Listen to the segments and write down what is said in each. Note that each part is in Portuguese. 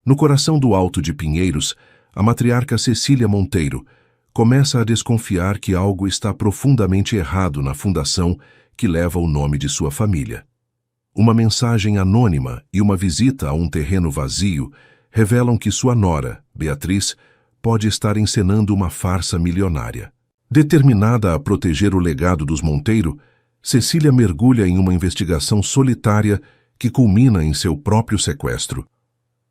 No coração do Alto de Pinheiros, a matriarca Cecília Monteiro começa a desconfiar que algo está profundamente errado na fundação que leva o nome de sua família. Uma mensagem anônima e uma visita a um terreno vazio revelam que sua nora, Beatriz, pode estar encenando uma farsa milionária. Determinada a proteger o legado dos Monteiro, Cecília mergulha em uma investigação solitária que culmina em seu próprio sequestro.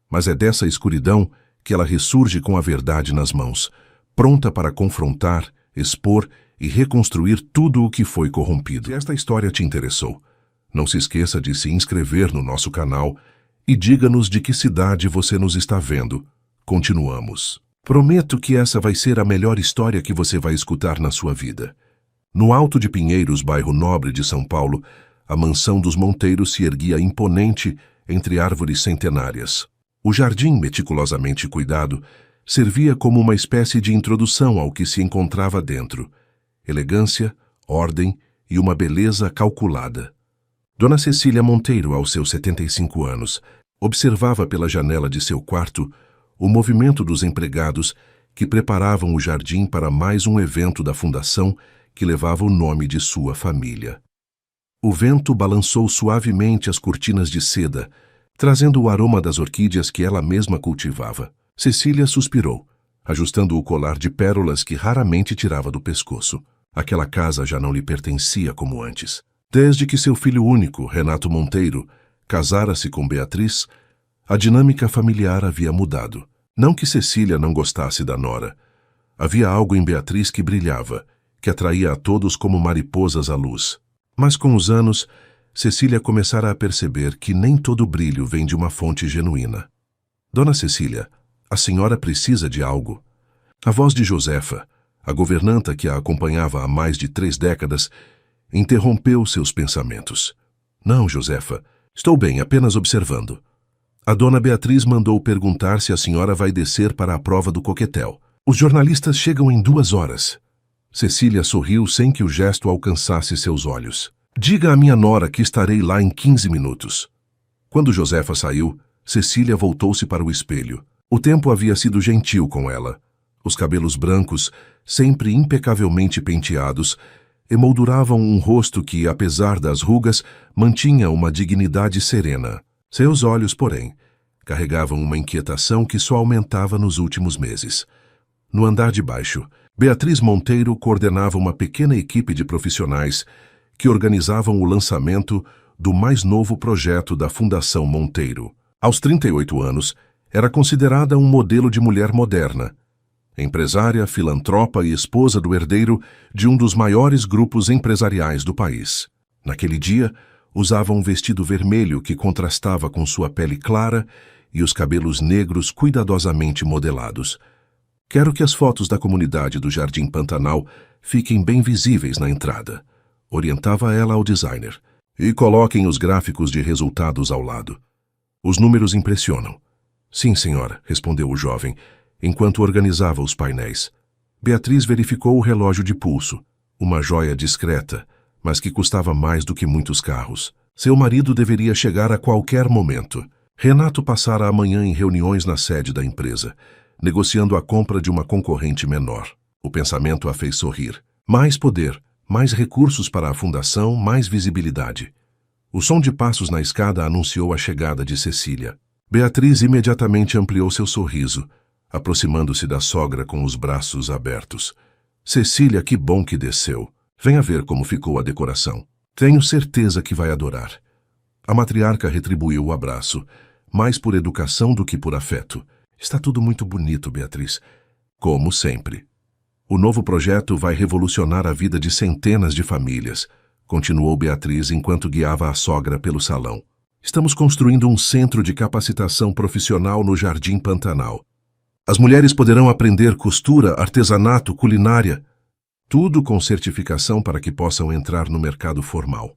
Mas é dessa escuridão que ela ressurge com a verdade nas mãos, pronta para confrontar, expor e reconstruir tudo o que foi corrompido. Se esta história te interessou, não se esqueça de se inscrever no nosso canal e diga-nos de que cidade você nos está vendo. Continuamos. Prometo que essa vai ser a melhor história que você vai escutar na sua vida. No Alto de Pinheiros, bairro nobre de São Paulo, a mansão dos Monteiros se erguia imponente entre árvores centenárias. O jardim, meticulosamente cuidado, servia como uma espécie de introdução ao que se encontrava dentro. Elegância, ordem e uma beleza calculada. Dona Cecília Monteiro, aos seus 75 anos, observava pela janela de seu quarto o movimento dos empregados que preparavam o jardim para mais um evento da fundação que levava o nome de sua família. O vento balançou suavemente as cortinas de seda, trazendo o aroma das orquídeas que ela mesma cultivava. Cecília suspirou, ajustando o colar de pérolas que raramente tirava do pescoço. Aquela casa já não lhe pertencia como antes. Desde que seu filho único, Renato Monteiro, casara-se com Beatriz, a dinâmica familiar havia mudado. Não que Cecília não gostasse da nora. Havia algo em Beatriz que brilhava, que atraía a todos como mariposas à luz. Mas com os anos, Cecília começara a perceber que nem todo brilho vem de uma fonte genuína. Dona Cecília, a senhora precisa de algo. A voz de Josefa, a governanta que a acompanhava há mais de 3 décadas, interrompeu seus pensamentos. Não, Josefa, estou bem, apenas observando. A dona Beatriz mandou perguntar se a senhora vai descer para a prova do coquetel. Os jornalistas chegam em 2 horas. Cecília sorriu sem que o gesto alcançasse seus olhos. Diga à minha nora que estarei lá em 15 minutos. Quando Josefa saiu, Cecília voltou-se para o espelho. O tempo havia sido gentil com ela. Os cabelos brancos, sempre impecavelmente penteados, emolduravam um rosto que, apesar das rugas, mantinha uma dignidade serena. Seus olhos, porém, carregavam uma inquietação que só aumentava nos últimos meses. No andar de baixo, Beatriz Monteiro coordenava uma pequena equipe de profissionais que organizavam o lançamento do mais novo projeto da Fundação Monteiro. Aos 38 anos, era considerada um modelo de mulher moderna, empresária, filantropa e esposa do herdeiro de um dos maiores grupos empresariais do país. Naquele dia, usava um vestido vermelho que contrastava com sua pele clara e os cabelos negros cuidadosamente modelados. Quero que as fotos da comunidade do Jardim Pantanal fiquem bem visíveis na entrada, orientava ela ao designer. E coloquem os gráficos de resultados ao lado. Os números impressionam. Sim, senhora, respondeu o jovem, enquanto organizava os painéis. Beatriz verificou o relógio de pulso, uma joia discreta, mas que custava mais do que muitos carros. Seu marido deveria chegar a qualquer momento. Renato passara a manhã em reuniões na sede da empresa, negociando a compra de uma concorrente menor. O pensamento a fez sorrir. Mais poder, mais recursos para a fundação, mais visibilidade. O som de passos na escada anunciou a chegada de Cecília. Beatriz imediatamente ampliou seu sorriso, aproximando-se da sogra com os braços abertos. Cecília, que bom que desceu. Venha ver como ficou a decoração. Tenho certeza que vai adorar. A matriarca retribuiu o abraço, mais por educação do que por afeto. Está tudo muito bonito, Beatriz. Como sempre. O novo projeto vai revolucionar a vida de centenas de famílias, continuou Beatriz enquanto guiava a sogra pelo salão. Estamos construindo um centro de capacitação profissional no Jardim Pantanal. As mulheres poderão aprender costura, artesanato, culinária, tudo com certificação para que possam entrar no mercado formal.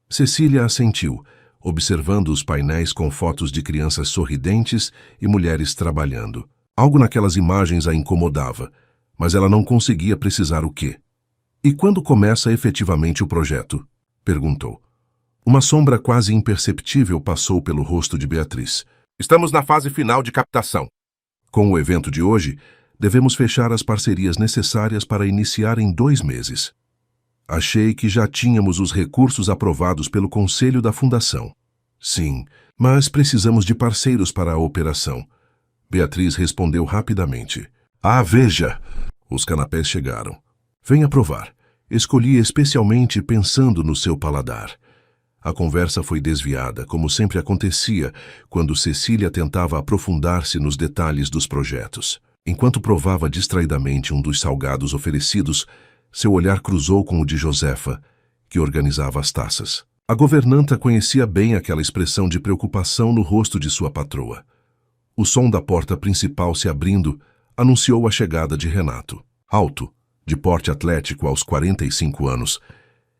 Cecília assentiu, observando os painéis com fotos de crianças sorridentes e mulheres trabalhando. Algo naquelas imagens a incomodava, mas ela não conseguia precisar o quê. E quando começa efetivamente o projeto? Perguntou. Uma sombra quase imperceptível passou pelo rosto de Beatriz. Estamos na fase final de captação. Com o evento de hoje, devemos fechar as parcerias necessárias para iniciar em 2 meses. Achei que já tínhamos os recursos aprovados pelo Conselho da Fundação. Sim, mas precisamos de parceiros para a operação. Beatriz respondeu rapidamente. Ah, veja! Os canapés chegaram. Venha provar. Escolhi especialmente pensando no seu paladar. A conversa foi desviada, como sempre acontecia, quando Cecília tentava aprofundar-se nos detalhes dos projetos. Enquanto provava distraidamente um dos salgados oferecidos, seu olhar cruzou com o de Josefa, que organizava as taças. A governanta conhecia bem aquela expressão de preocupação no rosto de sua patroa. O som da porta principal se abrindo anunciou a chegada de Renato. Alto, de porte atlético aos 45 anos,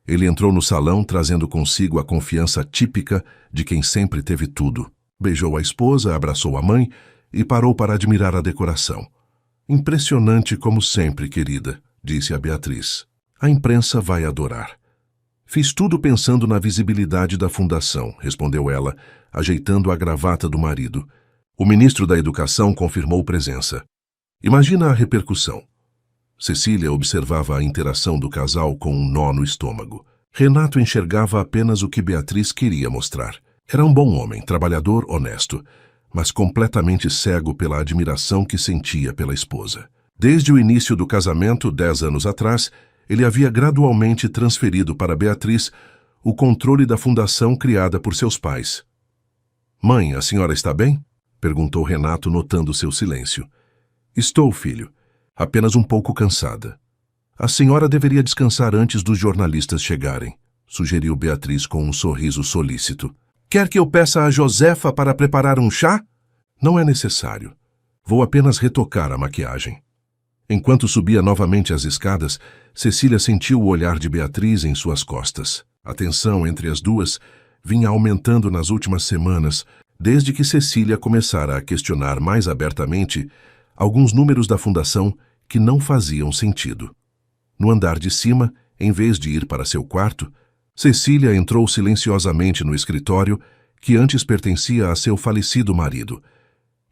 ele entrou no salão trazendo consigo a confiança típica de quem sempre teve tudo. Beijou a esposa, abraçou a mãe e parou para admirar a decoração. Impressionante como sempre, querida, disse a Beatriz. A imprensa vai adorar. Fiz tudo pensando na visibilidade da fundação, respondeu ela, ajeitando a gravata do marido. O ministro da Educação confirmou presença. Imagina a repercussão. Cecília observava a interação do casal com um nó no estômago. Renato enxergava apenas o que Beatriz queria mostrar. Era um bom homem, trabalhador, honesto, mas completamente cego pela admiração que sentia pela esposa. Desde o início do casamento, 10 anos atrás, ele havia gradualmente transferido para Beatriz o controle da fundação criada por seus pais. "Mãe, a senhora está bem?" perguntou Renato, notando seu silêncio. "Estou, filho. Apenas um pouco cansada. A senhora deveria descansar antes dos jornalistas chegarem", sugeriu Beatriz com um sorriso solícito. "Quer que eu peça a Josefa para preparar um chá?" "Não é necessário. Vou apenas retocar a maquiagem." Enquanto subia novamente as escadas, Cecília sentiu o olhar de Beatriz em suas costas. A tensão entre as duas vinha aumentando nas últimas semanas, desde que Cecília começara a questionar mais abertamente alguns números da fundação que não faziam sentido. No andar de cima, em vez de ir para seu quarto, Cecília entrou silenciosamente no escritório que antes pertencia a seu falecido marido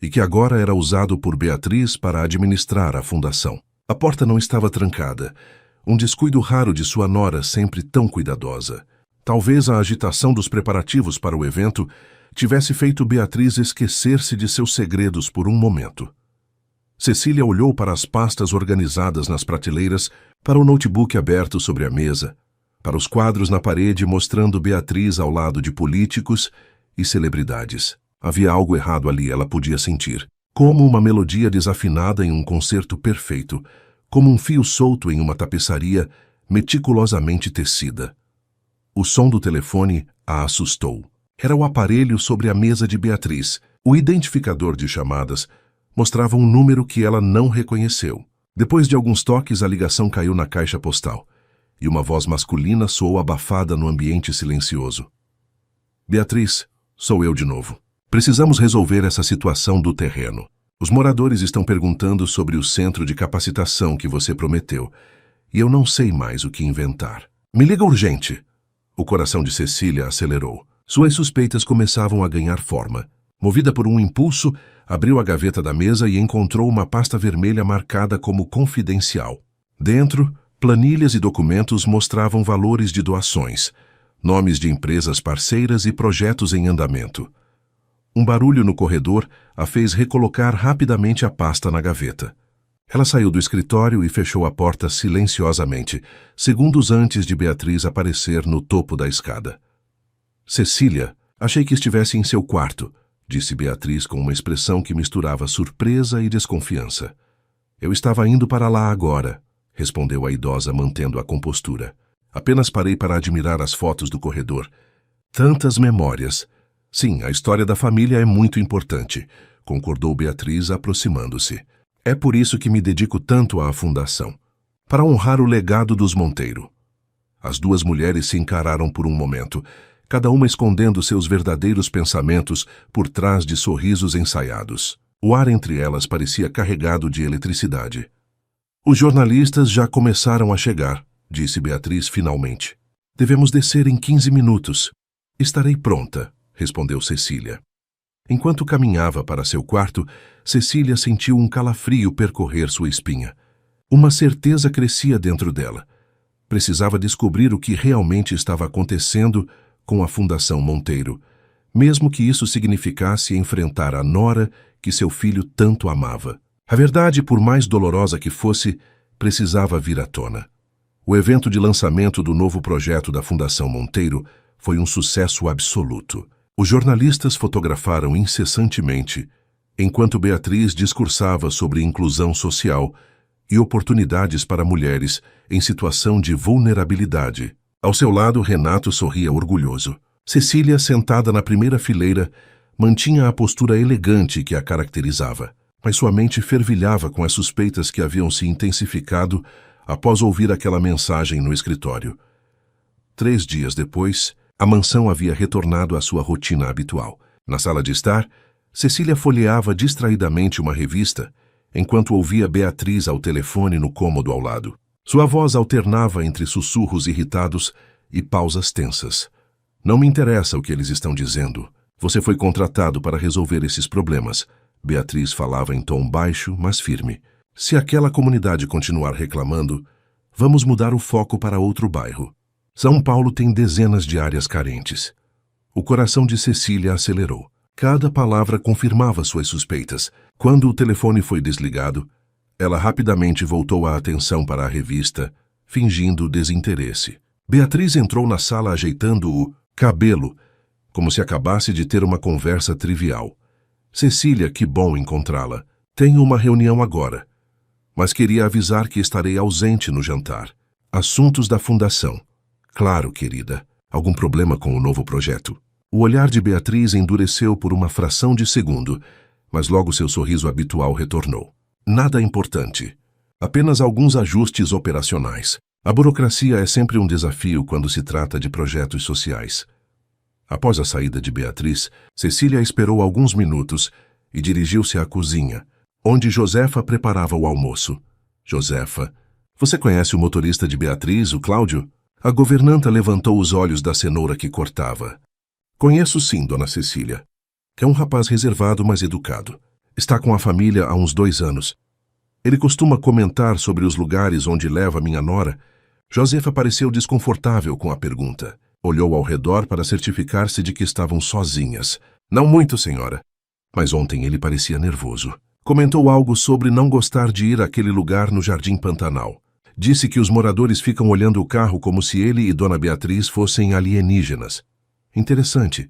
e que agora era usado por Beatriz para administrar a fundação. A porta não estava trancada, um descuido raro de sua nora, sempre tão cuidadosa. Talvez a agitação dos preparativos para o evento tivesse feito Beatriz esquecer-se de seus segredos por um momento. Cecília olhou para as pastas organizadas nas prateleiras, para o notebook aberto sobre a mesa, para os quadros na parede mostrando Beatriz ao lado de políticos e celebridades. Havia algo errado ali, ela podia sentir. Como uma melodia desafinada em um concerto perfeito, como um fio solto em uma tapeçaria meticulosamente tecida. O som do telefone a assustou. Era o aparelho sobre a mesa de Beatriz. O identificador de chamadas mostrava um número que ela não reconheceu. Depois de alguns toques, a ligação caiu na caixa postal, e uma voz masculina soou abafada no ambiente silencioso. "Beatriz, sou eu de novo. Precisamos resolver essa situação do terreno. Os moradores estão perguntando sobre o centro de capacitação que você prometeu, e eu não sei mais o que inventar. Me liga urgente." O coração de Cecília acelerou. Suas suspeitas começavam a ganhar forma. Movida por um impulso, abriu a gaveta da mesa e encontrou uma pasta vermelha marcada como confidencial. Dentro, planilhas e documentos mostravam valores de doações, nomes de empresas parceiras e projetos em andamento. Um barulho no corredor a fez recolocar rapidamente a pasta na gaveta. Ela saiu do escritório e fechou a porta silenciosamente, segundos antes de Beatriz aparecer no topo da escada. "Cecília, achei que estivesse em seu quarto", disse Beatriz com uma expressão que misturava surpresa e desconfiança. "Eu estava indo para lá agora", respondeu a idosa mantendo a compostura. "Apenas parei para admirar as fotos do corredor. Tantas memórias. Sim, a história da família é muito importante", concordou Beatriz, aproximando-se. "É por isso que me dedico tanto à fundação. Para honrar o legado dos Monteiro." As duas mulheres se encararam por um momento, cada uma escondendo seus verdadeiros pensamentos por trás de sorrisos ensaiados. O ar entre elas parecia carregado de eletricidade. "Os jornalistas já começaram a chegar", disse Beatriz finalmente. "Devemos descer em 15 minutos. Estarei pronta", respondeu Cecília. Enquanto caminhava para seu quarto, Cecília sentiu um calafrio percorrer sua espinha. Uma certeza crescia dentro dela. Precisava descobrir o que realmente estava acontecendo com a Fundação Monteiro, mesmo que isso significasse enfrentar a nora que seu filho tanto amava. A verdade, por mais dolorosa que fosse, precisava vir à tona. O evento de lançamento do novo projeto da Fundação Monteiro foi um sucesso absoluto. Os jornalistas fotografaram incessantemente, enquanto Beatriz discursava sobre inclusão social e oportunidades para mulheres em situação de vulnerabilidade. Ao seu lado, Renato sorria orgulhoso. Cecília, sentada na primeira fileira, mantinha a postura elegante que a caracterizava, mas sua mente fervilhava com as suspeitas que haviam se intensificado após ouvir aquela mensagem no escritório. 3 dias depois, a mansão havia retornado à sua rotina habitual. Na sala de estar, Cecília folheava distraidamente uma revista, enquanto ouvia Beatriz ao telefone no cômodo ao lado. Sua voz alternava entre sussurros irritados e pausas tensas. Não me interessa o que eles estão dizendo. Você foi contratado para resolver esses problemas. Beatriz falava em tom baixo, mas firme. Se aquela comunidade continuar reclamando, vamos mudar o foco para outro bairro. São Paulo tem dezenas de áreas carentes. O coração de Cecília acelerou. Cada palavra confirmava suas suspeitas. Quando o telefone foi desligado, ela rapidamente voltou a atenção para a revista, fingindo desinteresse. Beatriz entrou na sala ajeitando o cabelo, como se acabasse de ter uma conversa trivial. Cecília, que bom encontrá-la. Tenho uma reunião agora, mas queria avisar que estarei ausente no jantar. Assuntos da fundação. Claro, querida. Algum problema com o novo projeto? O olhar de Beatriz endureceu por uma fração de segundo, mas logo seu sorriso habitual retornou. Nada importante. Apenas alguns ajustes operacionais. A burocracia é sempre um desafio quando se trata de projetos sociais. Após a saída de Beatriz, Cecília esperou alguns minutos e dirigiu-se à cozinha, onde Josefa preparava o almoço. Josefa, você conhece o motorista de Beatriz, o Cláudio? A governanta levantou os olhos da cenoura que cortava. Conheço sim, dona Cecília. É um rapaz reservado, mas educado. Está com a família há uns 2 anos. Ele costuma comentar sobre os lugares onde leva minha nora. Josefa pareceu desconfortável com a pergunta. Olhou ao redor para certificar-se de que estavam sozinhas. Não muito, senhora. Mas ontem ele parecia nervoso. Comentou algo sobre não gostar de ir àquele lugar no Jardim Pantanal. Disse que os moradores ficam olhando o carro como se ele e Dona Beatriz fossem alienígenas. Interessante.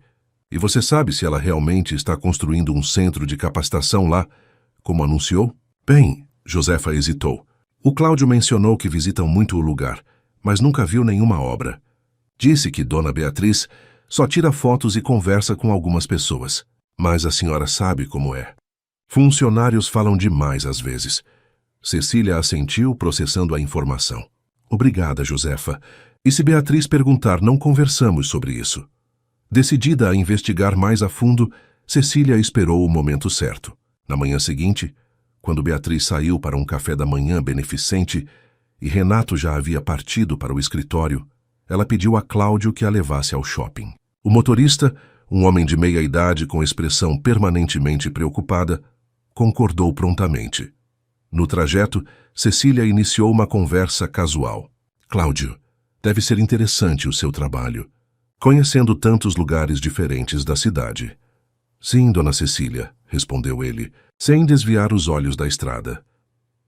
E você sabe se ela realmente está construindo um centro de capacitação lá, como anunciou? Bem, Josefa hesitou. O Cláudio mencionou que visitam muito o lugar, mas nunca viu nenhuma obra. Disse que Dona Beatriz só tira fotos e conversa com algumas pessoas. Mas a senhora sabe como é. Funcionários falam demais às vezes. Cecília assentiu, processando a informação. Obrigada, Josefa. E se Beatriz perguntar, não conversamos sobre isso. Decidida a investigar mais a fundo, Cecília esperou o momento certo. Na manhã seguinte, quando Beatriz saiu para um café da manhã beneficente e Renato já havia partido para o escritório, ela pediu a Cláudio que a levasse ao shopping. O motorista, um homem de meia idade com expressão permanentemente preocupada, concordou prontamente. No trajeto, Cecília iniciou uma conversa casual. Cláudio, deve ser interessante o seu trabalho, conhecendo tantos lugares diferentes da cidade. Sim, dona Cecília, respondeu ele, sem desviar os olhos da estrada.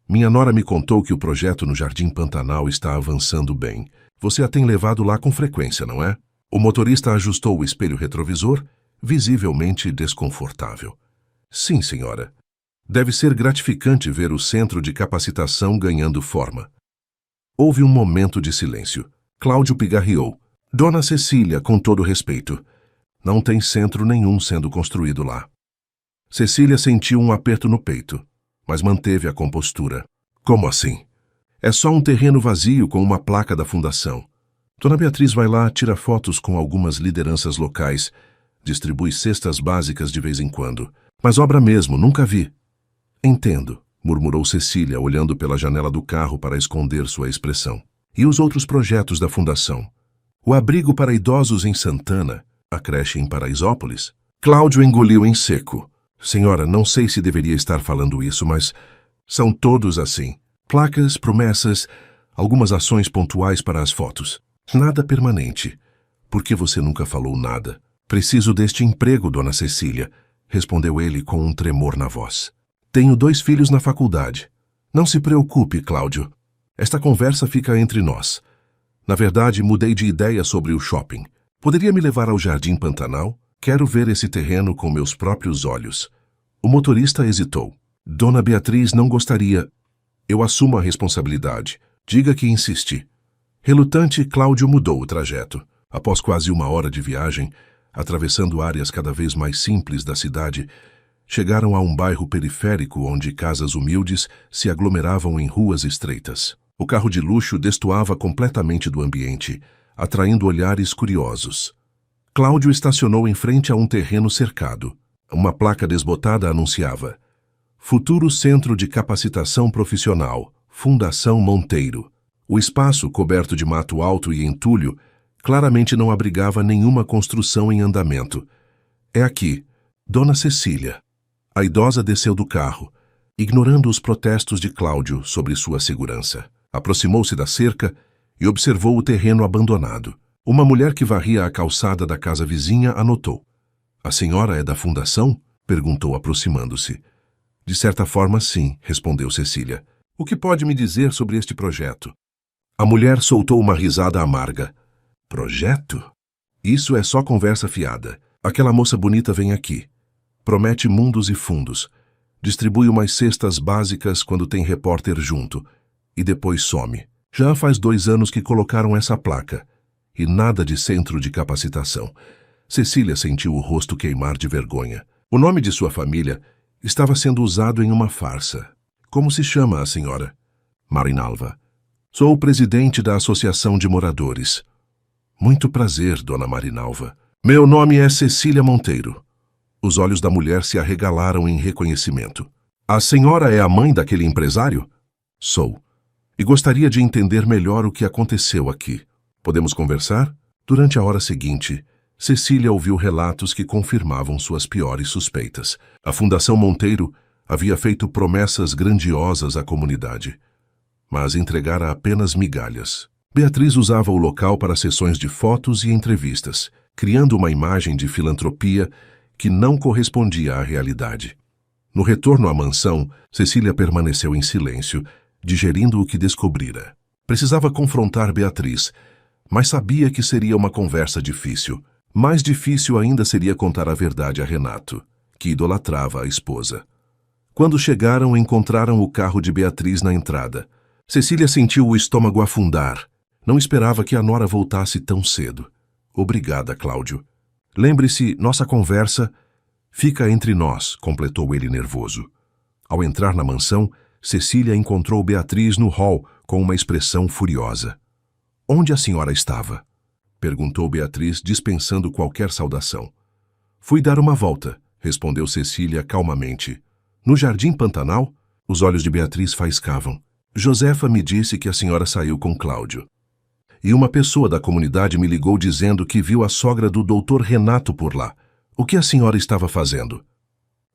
Minha nora me contou que o projeto no Jardim Pantanal está avançando bem. Você a tem levado lá com frequência, não é? O motorista ajustou o espelho retrovisor, visivelmente desconfortável. Sim, senhora. Deve ser gratificante ver o centro de capacitação ganhando forma. Houve um momento de silêncio. Cláudio pigarreou. Dona Cecília, com todo respeito, não tem centro nenhum sendo construído lá. Cecília sentiu um aperto no peito, mas manteve a compostura. Como assim? É só um terreno vazio com uma placa da fundação. Dona Beatriz vai lá, tira fotos com algumas lideranças locais, distribui cestas básicas de vez em quando. Mas obra mesmo, nunca vi. Entendo, murmurou Cecília, olhando pela janela do carro para esconder sua expressão. E os outros projetos da fundação? O abrigo para idosos em Santana, a creche em Paraisópolis? Cláudio engoliu em seco. Senhora, não sei se deveria estar falando isso, mas são todos assim. Placas, promessas, algumas ações pontuais para as fotos. Nada permanente. Por que você nunca falou nada? Preciso deste emprego, dona Cecília, respondeu ele com um tremor na voz. Tenho 2 filhos na faculdade. Não se preocupe, Cláudio. Esta conversa fica entre nós. Na verdade, mudei de ideia sobre o shopping. Poderia me levar ao Jardim Pantanal? Quero ver esse terreno com meus próprios olhos. O motorista hesitou. Dona Beatriz não gostaria. Eu assumo a responsabilidade. Diga que insisti. Relutante, Cláudio mudou o trajeto. Após quase 1 hora de viagem, atravessando áreas cada vez mais simples da cidade, chegaram a um bairro periférico onde casas humildes se aglomeravam em ruas estreitas. O carro de luxo destoava completamente do ambiente, atraindo olhares curiosos. Cláudio estacionou em frente a um terreno cercado. Uma placa desbotada anunciava: Futuro Centro de Capacitação Profissional, Fundação Monteiro. O espaço, coberto de mato alto e entulho, claramente não abrigava nenhuma construção em andamento. É aqui, Dona Cecília. A idosa desceu do carro, ignorando os protestos de Cláudio sobre sua segurança. Aproximou-se da cerca e observou o terreno abandonado. Uma mulher que varria a calçada da casa vizinha anotou. A senhora é da fundação? Perguntou aproximando-se. De certa forma, sim, respondeu Cecília. O que pode me dizer sobre este projeto? A mulher soltou uma risada amarga. Projeto? Isso é só conversa fiada. Aquela moça bonita vem aqui. Promete mundos e fundos. Distribui umas cestas básicas quando tem repórter junto. E depois some. Já faz 2 anos que colocaram essa placa. E nada de centro de capacitação. Cecília sentiu o rosto queimar de vergonha. O nome de sua família estava sendo usado em uma farsa. Como se chama a senhora? Marinalva. Sou o presidente da Associação de Moradores. Muito prazer, dona Marinalva. Meu nome é Cecília Monteiro. Os olhos da mulher se arregalaram em reconhecimento. A senhora é a mãe daquele empresário? Sou. E gostaria de entender melhor o que aconteceu aqui. Podemos conversar? Durante a hora seguinte, Cecília ouviu relatos que confirmavam suas piores suspeitas. A Fundação Monteiro havia feito promessas grandiosas à comunidade, mas entregara apenas migalhas. Beatriz usava o local para sessões de fotos e entrevistas, criando uma imagem de filantropia que não correspondia à realidade. No retorno à mansão, Cecília permaneceu em silêncio, digerindo o que descobrira. Precisava confrontar Beatriz, mas sabia que seria uma conversa difícil. Mais difícil ainda seria contar a verdade a Renato, que idolatrava a esposa. Quando chegaram, encontraram o carro de Beatriz na entrada. Cecília sentiu o estômago afundar. Não esperava que a nora voltasse tão cedo. Obrigada, Cláudio. Lembre-se, nossa conversa fica entre nós, completou ele nervoso. Ao entrar na mansão, Cecília encontrou Beatriz no hall com uma expressão furiosa. Onde a senhora estava? Perguntou Beatriz, dispensando qualquer saudação. Fui dar uma volta, respondeu Cecília calmamente. No Jardim Pantanal? Os olhos de Beatriz faiscavam. Josefa me disse que a senhora saiu com Cláudio. E uma pessoa da comunidade me ligou dizendo que viu a sogra do doutor Renato por lá. O que a senhora estava fazendo?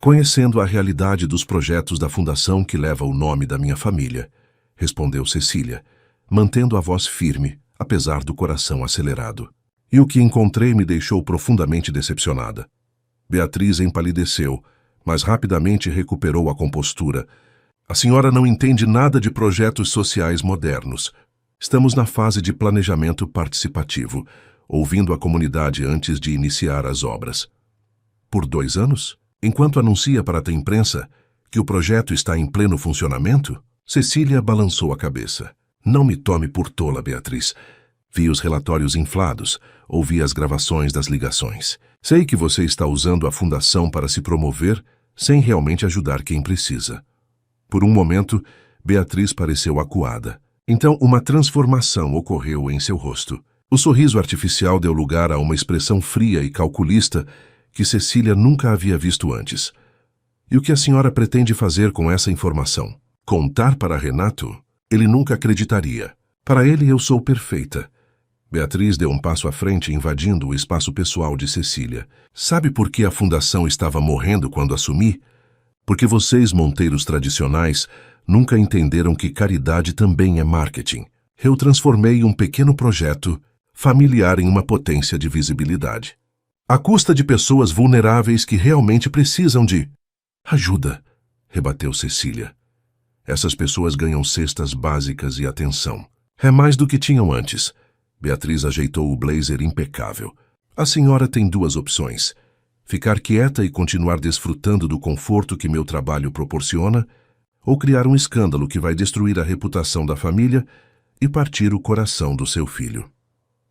Conhecendo a realidade dos projetos da fundação que leva o nome da minha família, respondeu Cecília, mantendo a voz firme, apesar do coração acelerado. E o que encontrei me deixou profundamente decepcionada. Beatriz empalideceu, mas rapidamente recuperou a compostura. A senhora não entende nada de projetos sociais modernos. Estamos na fase de planejamento participativo, ouvindo a comunidade antes de iniciar as obras. Por 2 anos? Enquanto anuncia para a imprensa que o projeto está em pleno funcionamento? Cecília balançou a cabeça. Não me tome por tola, Beatriz. Vi os relatórios inflados, ouvi as gravações das ligações. Sei que você está usando a fundação para se promover sem realmente ajudar quem precisa. Por um momento, Beatriz pareceu acuada. Então, uma transformação ocorreu em seu rosto. O sorriso artificial deu lugar a uma expressão fria e calculista que Cecília nunca havia visto antes. E o que a senhora pretende fazer com essa informação? Contar para Renato? Ele nunca acreditaria. Para ele, eu sou perfeita. Beatriz deu um passo à frente, invadindo o espaço pessoal de Cecília. Sabe por que a fundação estava morrendo quando assumi? Porque vocês, monteiros tradicionais, nunca entenderam que caridade também é marketing. Eu transformei um pequeno projeto familiar em uma potência de visibilidade. À custa de pessoas vulneráveis que realmente precisam de ajuda, rebateu Cecília. Essas pessoas ganham cestas básicas e atenção. É mais do que tinham antes. Beatriz ajeitou o blazer impecável. A senhora tem duas opções: ficar quieta e continuar desfrutando do conforto que meu trabalho proporciona, ou criar um escândalo que vai destruir a reputação da família e partir o coração do seu filho.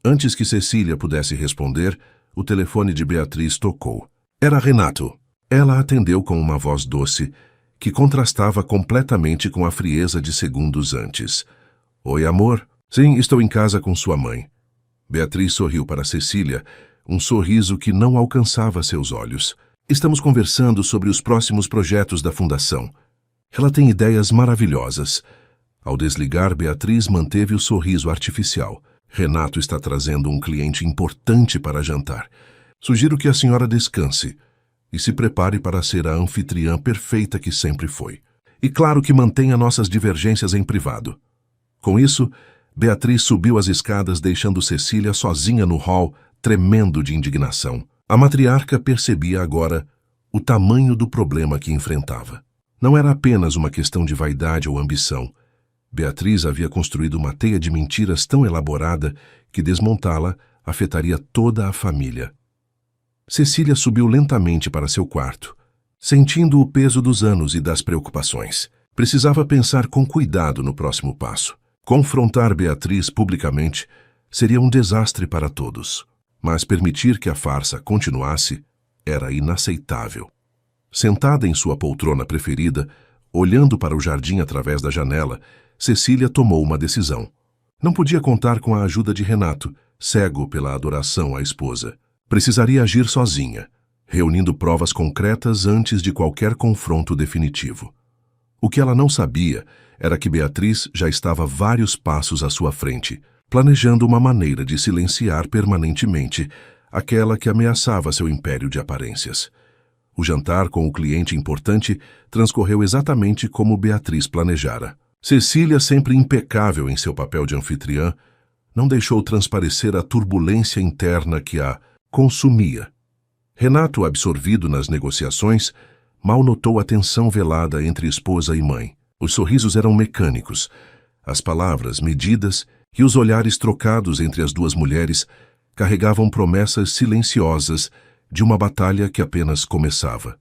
Antes que Cecília pudesse responder, o telefone de Beatriz tocou. Era Renato. Ela atendeu com uma voz doce, que contrastava completamente com a frieza de segundos antes. Oi, amor? Sim, estou em casa com sua mãe. Beatriz sorriu para Cecília, um sorriso que não alcançava seus olhos. Estamos conversando sobre os próximos projetos da Fundação. Ela tem ideias maravilhosas. Ao desligar, Beatriz manteve o sorriso artificial. Renato está trazendo um cliente importante para jantar. Sugiro que a senhora descanse e se prepare para ser a anfitriã perfeita que sempre foi. E claro que mantenha nossas divergências em privado. Com isso, Beatriz subiu as escadas, deixando Cecília sozinha no hall, tremendo de indignação. A matriarca percebia agora o tamanho do problema que enfrentava. Não era apenas uma questão de vaidade ou ambição. Beatriz havia construído uma teia de mentiras tão elaborada que desmontá-la afetaria toda a família. Cecília subiu lentamente para seu quarto, sentindo o peso dos anos e das preocupações. Precisava pensar com cuidado no próximo passo. Confrontar Beatriz publicamente seria um desastre para todos, mas permitir que a farsa continuasse era inaceitável. Sentada em sua poltrona preferida, olhando para o jardim através da janela, Cecília tomou uma decisão. Não podia contar com a ajuda de Renato, cego pela adoração à esposa. Precisaria agir sozinha, reunindo provas concretas antes de qualquer confronto definitivo. O que ela não sabia era que Beatriz já estava vários passos à sua frente, planejando uma maneira de silenciar permanentemente aquela que ameaçava seu império de aparências. O jantar com o cliente importante transcorreu exatamente como Beatriz planejara. Cecília, sempre impecável em seu papel de anfitriã, não deixou transparecer a turbulência interna que a consumia. Renato, absorvido nas negociações, mal notou a tensão velada entre esposa e mãe. Os sorrisos eram mecânicos, as palavras medidas e os olhares trocados entre as duas mulheres carregavam promessas silenciosas de uma batalha que apenas começava.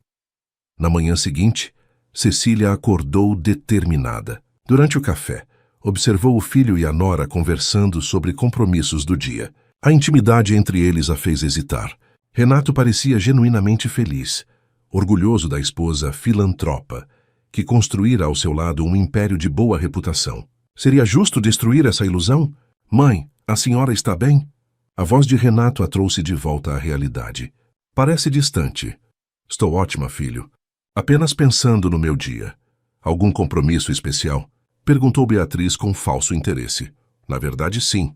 Na manhã seguinte, Cecília acordou determinada. Durante o café, observou o filho e a nora conversando sobre compromissos do dia. A intimidade entre eles a fez hesitar. Renato parecia genuinamente feliz, orgulhoso da esposa filantropa, que construíra ao seu lado um império de boa reputação. Seria justo destruir essa ilusão? Mãe, a senhora está bem? A voz de Renato a trouxe de volta à realidade. Parece distante. Estou ótima, filho. Apenas pensando no meu dia. Algum compromisso especial? Perguntou Beatriz com falso interesse. Na verdade, sim.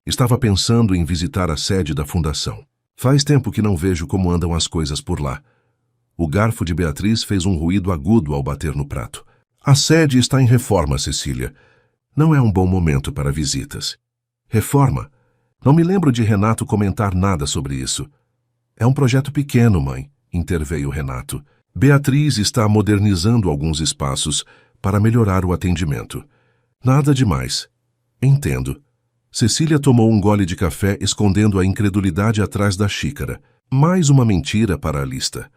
Estava pensando em visitar a sede da Fundação. Faz tempo que não vejo como andam as coisas por lá. O garfo de Beatriz fez um ruído agudo ao bater no prato. A sede está em reforma, Cecília. Não é um bom momento para visitas. Reforma? Não me lembro de Renato comentar nada sobre isso. É um projeto pequeno, mãe, interveio Renato. Beatriz está modernizando alguns espaços para melhorar o atendimento. Nada demais. Entendo. Cecília tomou um gole de café, escondendo a incredulidade atrás da xícara. Mais uma mentira para a lista.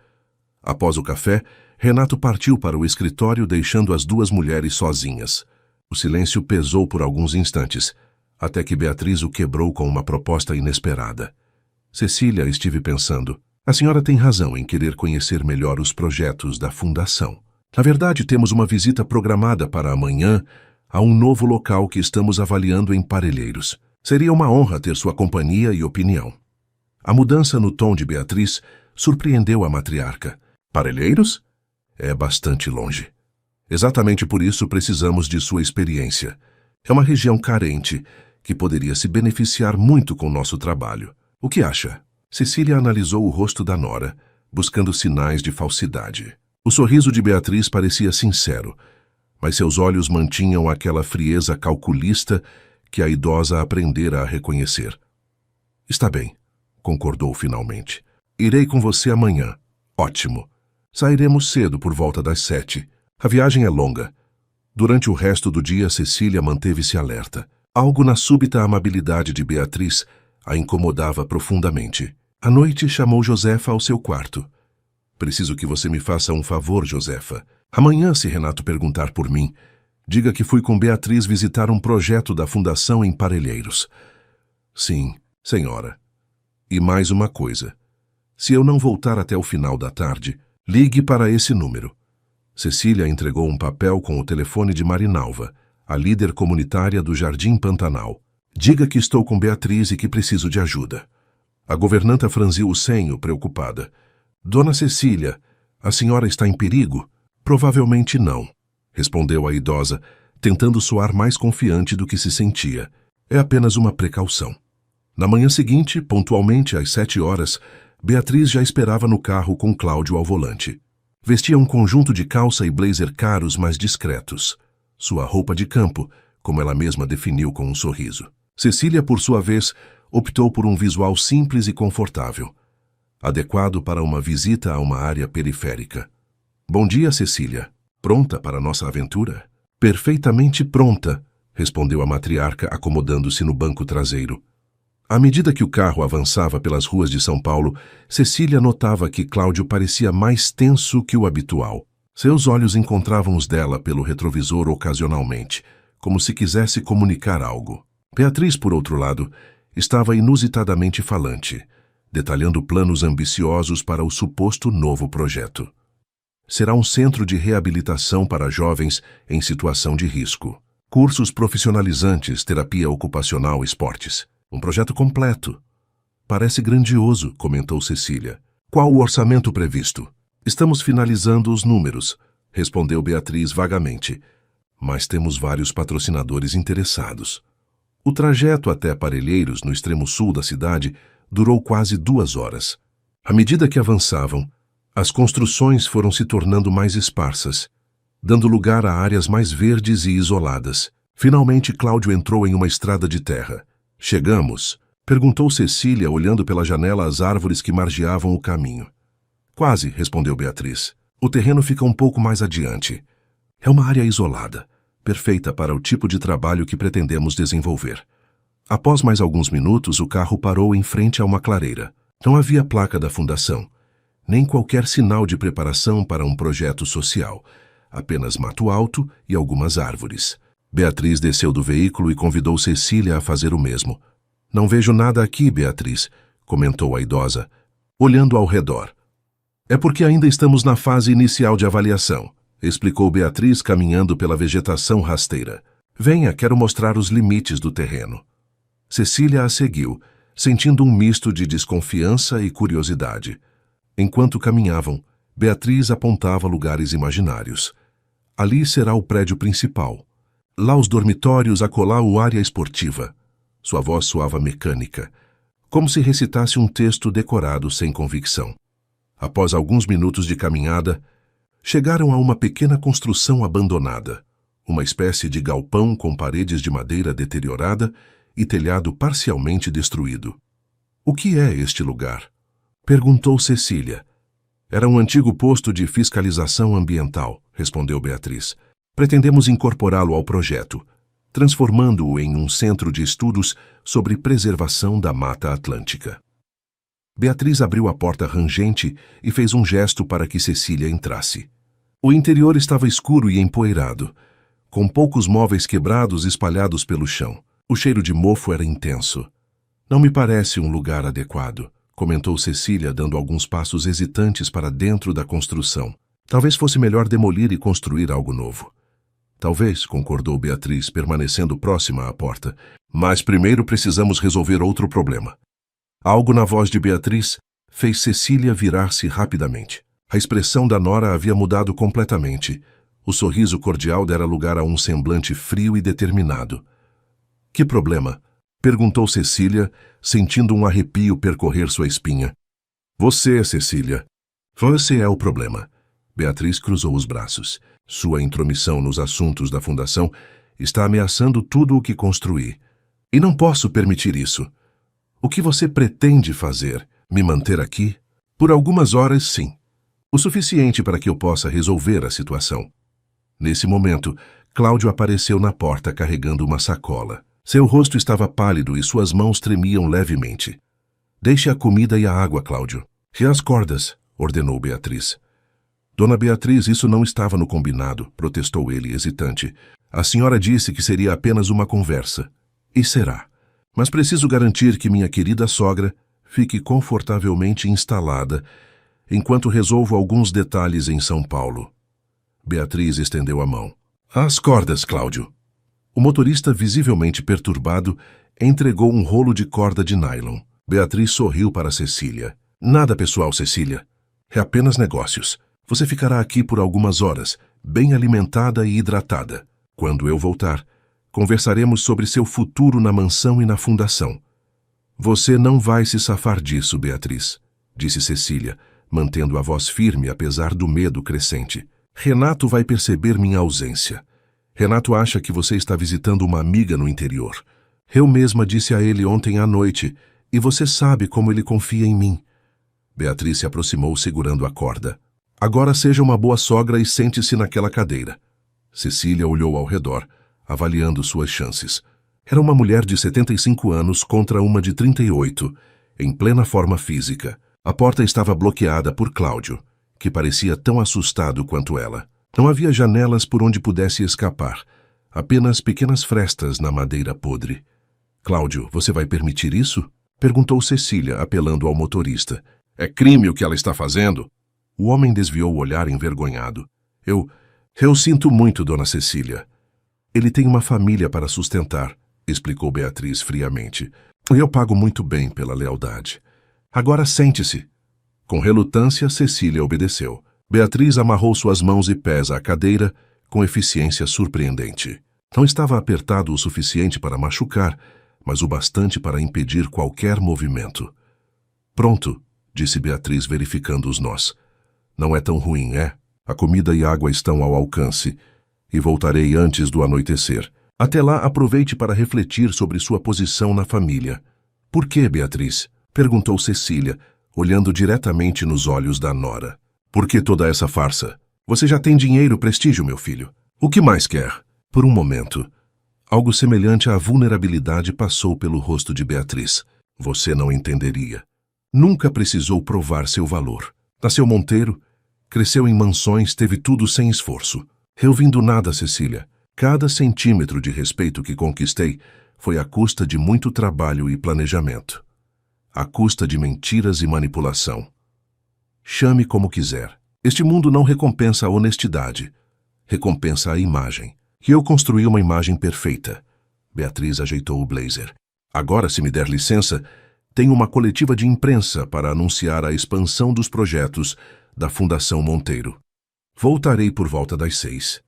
Após o café, Renato partiu para o escritório, deixando as duas mulheres sozinhas. O silêncio pesou por alguns instantes, até que Beatriz o quebrou com uma proposta inesperada. Cecília, estive pensando, a senhora tem razão em querer conhecer melhor os projetos da Fundação. Na verdade, temos uma visita programada para amanhã a um novo local que estamos avaliando em Parelheiros. Seria uma honra ter sua companhia e opinião. A mudança no tom de Beatriz surpreendeu a matriarca. Parelheiros? É bastante longe. Exatamente por isso precisamos de sua experiência. É uma região carente, que poderia se beneficiar muito com nosso trabalho. O que acha? Cecília analisou o rosto da nora, buscando sinais de falsidade. O sorriso de Beatriz parecia sincero, mas seus olhos mantinham aquela frieza calculista que a idosa aprendera a reconhecer. Está bem, concordou finalmente. Irei com você amanhã. Ótimo. Sairemos cedo por volta das 7. A viagem é longa. Durante o resto do dia, Cecília manteve-se alerta. Algo na súbita amabilidade de Beatriz a incomodava profundamente. À noite, chamou Josefa ao seu quarto. Preciso que você me faça um favor, Josefa. Amanhã, se Renato perguntar por mim, diga que fui com Beatriz visitar um projeto da Fundação em Parelheiros. Sim, senhora. E mais uma coisa. Se eu não voltar até o final da tarde, ligue para esse número. Cecília entregou um papel com o telefone de Marinalva, a líder comunitária do Jardim Pantanal. Diga que estou com Beatriz e que preciso de ajuda. A governanta franziu o senho, preocupada. Dona Cecília, a senhora está em perigo? Provavelmente não, respondeu a idosa, tentando soar mais confiante do que se sentia. É apenas uma precaução. Na manhã seguinte, pontualmente às 7 horas, Beatriz já esperava no carro com Cláudio ao volante. Vestia um conjunto de calça e blazer caros, mas discretos. Sua roupa de campo, como ela mesma definiu com um sorriso. Cecília, por sua vez, optou por um visual simples e confortável, adequado para uma visita a uma área periférica. Bom dia, Cecília. Pronta para nossa aventura? Perfeitamente pronta, respondeu a matriarca, acomodando-se no banco traseiro. À medida que o carro avançava pelas ruas de São Paulo, Cecília notava que Cláudio parecia mais tenso que o habitual. Seus olhos encontravam os dela pelo retrovisor ocasionalmente, como se quisesse comunicar algo. Beatriz, por outro lado, estava inusitadamente falante, detalhando planos ambiciosos para o suposto novo projeto. Será um centro de reabilitação para jovens em situação de risco. Cursos profissionalizantes, terapia ocupacional, esportes. Um projeto completo. Parece grandioso, comentou Cecília. Qual o orçamento previsto? Estamos finalizando os números, respondeu Beatriz vagamente. Mas temos vários patrocinadores interessados. O trajeto até Parelheiros, no extremo sul da cidade, durou quase 2 horas. À medida que avançavam, as construções foram se tornando mais esparsas, dando lugar a áreas mais verdes e isoladas. Finalmente, Cláudio entrou em uma estrada de terra. Chegamos? Perguntou Cecília, olhando pela janela as árvores que margeavam o caminho. Quase, respondeu Beatriz. O terreno fica um pouco mais adiante. É uma área isolada, perfeita para o tipo de trabalho que pretendemos desenvolver. Após mais alguns minutos, o carro parou em frente a uma clareira. Não havia placa da fundação, nem qualquer sinal de preparação para um projeto social. Apenas mato alto e algumas árvores. Beatriz desceu do veículo e convidou Cecília a fazer o mesmo. Não vejo nada aqui, Beatriz, comentou a idosa, olhando ao redor. É porque ainda estamos na fase inicial de avaliação, explicou Beatriz, caminhando pela vegetação rasteira. Venha, quero mostrar os limites do terreno. Cecília a seguiu, sentindo um misto de desconfiança e curiosidade. Enquanto caminhavam, Beatriz apontava lugares imaginários. Ali será o prédio principal. Lá os dormitórios, acolá a área esportiva. Sua voz soava mecânica, como se recitasse um texto decorado sem convicção. Após alguns minutos de caminhada, chegaram a uma pequena construção abandonada, uma espécie de galpão com paredes de madeira deteriorada e telhado parcialmente destruído. O que é este lugar? Perguntou Cecília. Era um antigo posto de fiscalização ambiental, respondeu Beatriz. Pretendemos incorporá-lo ao projeto, transformando-o em um centro de estudos sobre preservação da Mata Atlântica. Beatriz abriu a porta rangente e fez um gesto para que Cecília entrasse. O interior estava escuro e empoeirado, com poucos móveis quebrados espalhados pelo chão. O cheiro de mofo era intenso. Não me parece um lugar adequado, comentou Cecília, dando alguns passos hesitantes para dentro da construção. Talvez fosse melhor demolir e construir algo novo. Talvez, concordou Beatriz, permanecendo próxima à porta. Mas primeiro precisamos resolver outro problema. Algo na voz de Beatriz fez Cecília virar-se rapidamente. A expressão da nora havia mudado completamente. O sorriso cordial dera lugar a um semblante frio e determinado. Que problema? Perguntou Cecília, sentindo um arrepio percorrer sua espinha. Você, Cecília. Você é o problema. Beatriz cruzou os braços. Sua intromissão nos assuntos da fundação está ameaçando tudo o que construí. E não posso permitir isso. O que você pretende fazer? Me manter aqui? Por algumas horas, sim. O suficiente para que eu possa resolver a situação. Nesse momento, Cláudio apareceu na porta carregando uma sacola. Seu rosto estava pálido e suas mãos tremiam levemente. Deixe a comida e a água, Cláudio. E as cordas, ordenou Beatriz. Dona Beatriz, isso não estava no combinado, protestou ele, hesitante. A senhora disse que seria apenas uma conversa. E será. Mas preciso garantir que minha querida sogra fique confortavelmente instalada enquanto resolvo alguns detalhes em São Paulo. Beatriz estendeu a mão. As cordas, Cláudio. O motorista, visivelmente perturbado, entregou um rolo de corda de nylon. Beatriz sorriu para Cecília. Nada pessoal, Cecília. É apenas negócios. Você ficará aqui por algumas horas, bem alimentada e hidratada. Quando eu voltar, conversaremos sobre seu futuro na mansão e na fundação. Você não vai se safar disso, Beatriz, disse Cecília, mantendo a voz firme apesar do medo crescente. Renato vai perceber minha ausência. Renato acha que você está visitando uma amiga no interior. Eu mesma disse a ele ontem à noite, e você sabe como ele confia em mim. Beatriz se aproximou segurando a corda. Agora seja uma boa sogra e sente-se naquela cadeira. Cecília olhou ao redor, avaliando suas chances. Era uma mulher de 75 anos contra uma de 38, em plena forma física. A porta estava bloqueada por Cláudio, que parecia tão assustado quanto ela. Não havia janelas por onde pudesse escapar, apenas pequenas frestas na madeira podre. Cláudio, você vai permitir isso? Perguntou Cecília, apelando ao motorista. É crime o que ela está fazendo? O homem desviou o olhar envergonhado. Eu sinto muito, dona Cecília. Ele tem uma família para sustentar, explicou Beatriz friamente. Eu pago muito bem pela lealdade. Agora sente-se. Com relutância, Cecília obedeceu. Beatriz amarrou suas mãos e pés à cadeira com eficiência surpreendente. Não estava apertado o suficiente para machucar, mas o bastante para impedir qualquer movimento. Pronto, disse Beatriz verificando os nós. Não é tão ruim, é? A comida e água estão ao alcance, e voltarei antes do anoitecer. Até lá, aproveite para refletir sobre sua posição na família. Por que, Beatriz? Perguntou Cecília, olhando diretamente nos olhos da nora. Por que toda essa farsa? Você já tem dinheiro e prestígio, meu filho. O que mais quer? Por um momento, algo semelhante à vulnerabilidade passou pelo rosto de Beatriz. Você não entenderia. Nunca precisou provar seu valor. Nasceu monteiro, cresceu em mansões, teve tudo sem esforço. Eu vim do nada, Cecília. Cada centímetro de respeito que conquistei foi à custa de muito trabalho e planejamento. À custa de mentiras e manipulação. Chame como quiser. Este mundo não recompensa a honestidade. Recompensa a imagem. E eu construí uma imagem perfeita. Beatriz ajeitou o blazer. Agora, se me der licença, tenho uma coletiva de imprensa para anunciar a expansão dos projetos da Fundação Monteiro. Voltarei por volta das 6.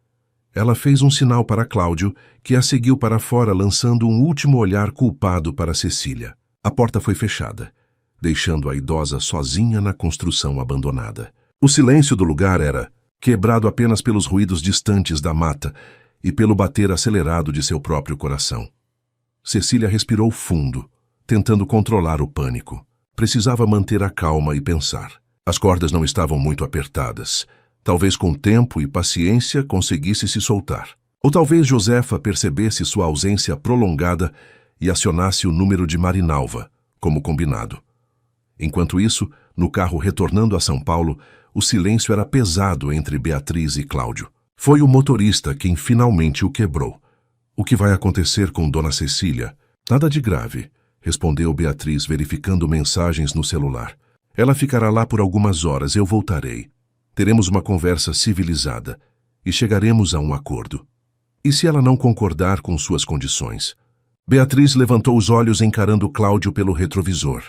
Ela fez um sinal para Cláudio, que a seguiu para fora lançando um último olhar culpado para Cecília. A porta foi fechada, deixando a idosa sozinha na construção abandonada. O silêncio do lugar era quebrado apenas pelos ruídos distantes da mata e pelo bater acelerado de seu próprio coração. Cecília respirou fundo, tentando controlar o pânico. Precisava manter a calma e pensar. As cordas não estavam muito apertadas. Talvez com tempo e paciência conseguisse se soltar. Ou talvez Josefa percebesse sua ausência prolongada e acionasse o número de Marinalva, como combinado. Enquanto isso, no carro retornando a São Paulo, o silêncio era pesado entre Beatriz e Cláudio. Foi o motorista quem finalmente o quebrou. O que vai acontecer com Dona Cecília? Nada de grave, respondeu Beatriz, verificando mensagens no celular. Ela ficará lá por algumas horas, eu voltarei. Teremos uma conversa civilizada e chegaremos a um acordo. E se ela não concordar com suas condições? Beatriz levantou os olhos encarando Cláudio pelo retrovisor.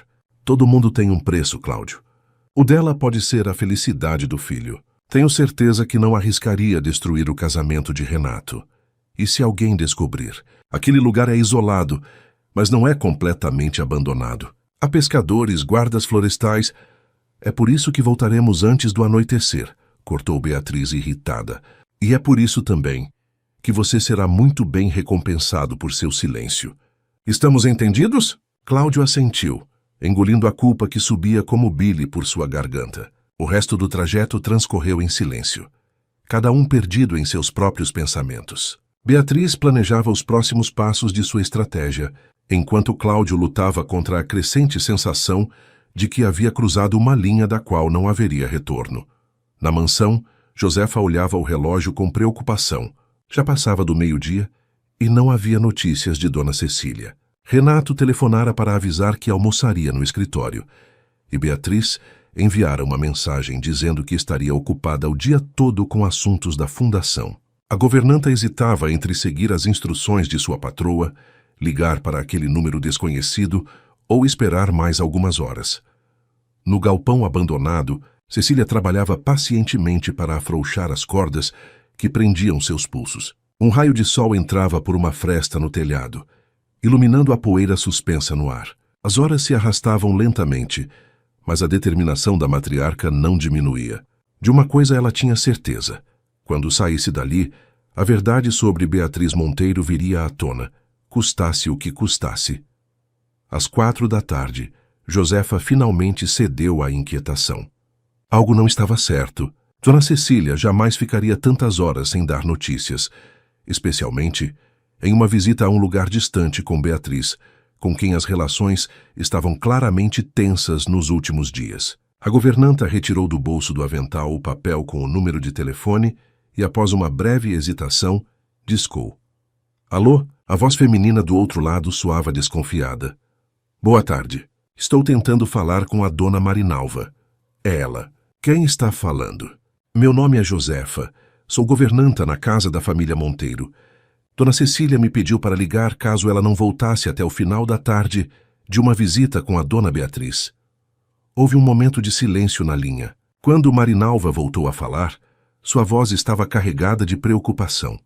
Todo mundo tem um preço, Cláudio. O dela pode ser a felicidade do filho. Tenho certeza que não arriscaria destruir o casamento de Renato. E se alguém descobrir? Aquele lugar é isolado, mas não é completamente abandonado. Há pescadores, guardas florestais. É por isso que voltaremos antes do anoitecer, cortou Beatriz irritada. E é por isso também que você será muito bem recompensado por seu silêncio. Estamos entendidos? Cláudio assentiu, engolindo a culpa que subia como bile por sua garganta. O resto do trajeto transcorreu em silêncio, cada um perdido em seus próprios pensamentos. Beatriz planejava os próximos passos de sua estratégia, enquanto Cláudio lutava contra a crescente sensação de que havia cruzado uma linha da qual não haveria retorno. Na mansão, Josefa olhava o relógio com preocupação. Já passava do meio-dia e não havia notícias de Dona Cecília. Renato telefonara para avisar que almoçaria no escritório, e Beatriz enviara uma mensagem dizendo que estaria ocupada o dia todo com assuntos da fundação. A governanta hesitava entre seguir as instruções de sua patroa, ligar para aquele número desconhecido ou esperar mais algumas horas. No galpão abandonado, Cecília trabalhava pacientemente para afrouxar as cordas que prendiam seus pulsos. Um raio de sol entrava por uma fresta no telhado, iluminando a poeira suspensa no ar. As horas se arrastavam lentamente, mas a determinação da matriarca não diminuía. De uma coisa ela tinha certeza. Quando saísse dali, a verdade sobre Beatriz Monteiro viria à tona, custasse o que custasse. Às 4 da tarde, Josefa finalmente cedeu à inquietação. Algo não estava certo. Dona Cecília jamais ficaria tantas horas sem dar notícias, especialmente em uma visita a um lugar distante com Beatriz, com quem as relações estavam claramente tensas nos últimos dias. A governanta retirou do bolso do avental o papel com o número de telefone e, após uma breve hesitação, discou. Alô? A voz feminina do outro lado soava desconfiada. Boa tarde. Estou tentando falar com a dona Marinalva. É ela. Quem está falando? Meu nome é Josefa. Sou governanta na casa da família Monteiro. Dona Cecília me pediu para ligar caso ela não voltasse até o final da tarde de uma visita com a dona Beatriz. Houve um momento de silêncio na linha. Quando Marinalva voltou a falar, sua voz estava carregada de preocupação.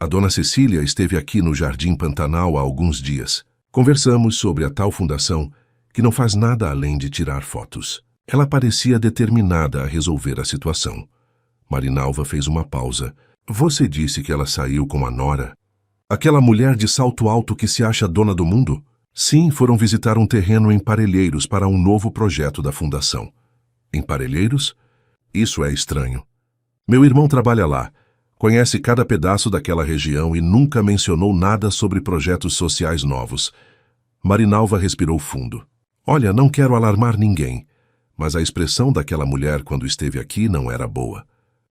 A dona Cecília esteve aqui no Jardim Pantanal há alguns dias. Conversamos sobre a tal fundação que não faz nada além de tirar fotos. Ela parecia determinada a resolver a situação. Marinalva fez uma pausa. Você disse que ela saiu com a nora? Aquela mulher de salto alto que se acha dona do mundo? Sim, foram visitar um terreno em Parelheiros para um novo projeto da fundação. Em Parelheiros? Isso é estranho. Meu irmão trabalha lá, conhece cada pedaço daquela região e nunca mencionou nada sobre projetos sociais novos. Marinalva respirou fundo. Olha, não quero alarmar ninguém, mas a expressão daquela mulher quando esteve aqui não era boa.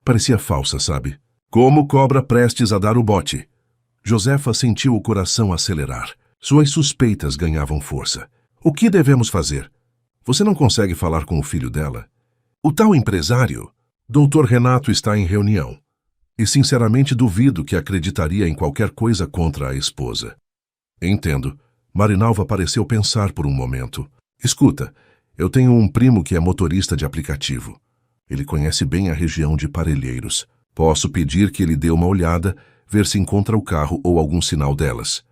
Parecia falsa, sabe? Como cobra prestes a dar o bote. Josefa sentiu o coração acelerar. Suas suspeitas ganhavam força. O que devemos fazer? Você não consegue falar com o filho dela? O tal empresário, Dr. Renato, está em reunião. E sinceramente duvido que acreditaria em qualquer coisa contra a esposa. Entendo. Marinalva pareceu pensar por um momento. Escuta, eu tenho um primo que é motorista de aplicativo. Ele conhece bem a região de Parelheiros. Posso pedir que ele dê uma olhada, ver se encontra o carro ou algum sinal delas.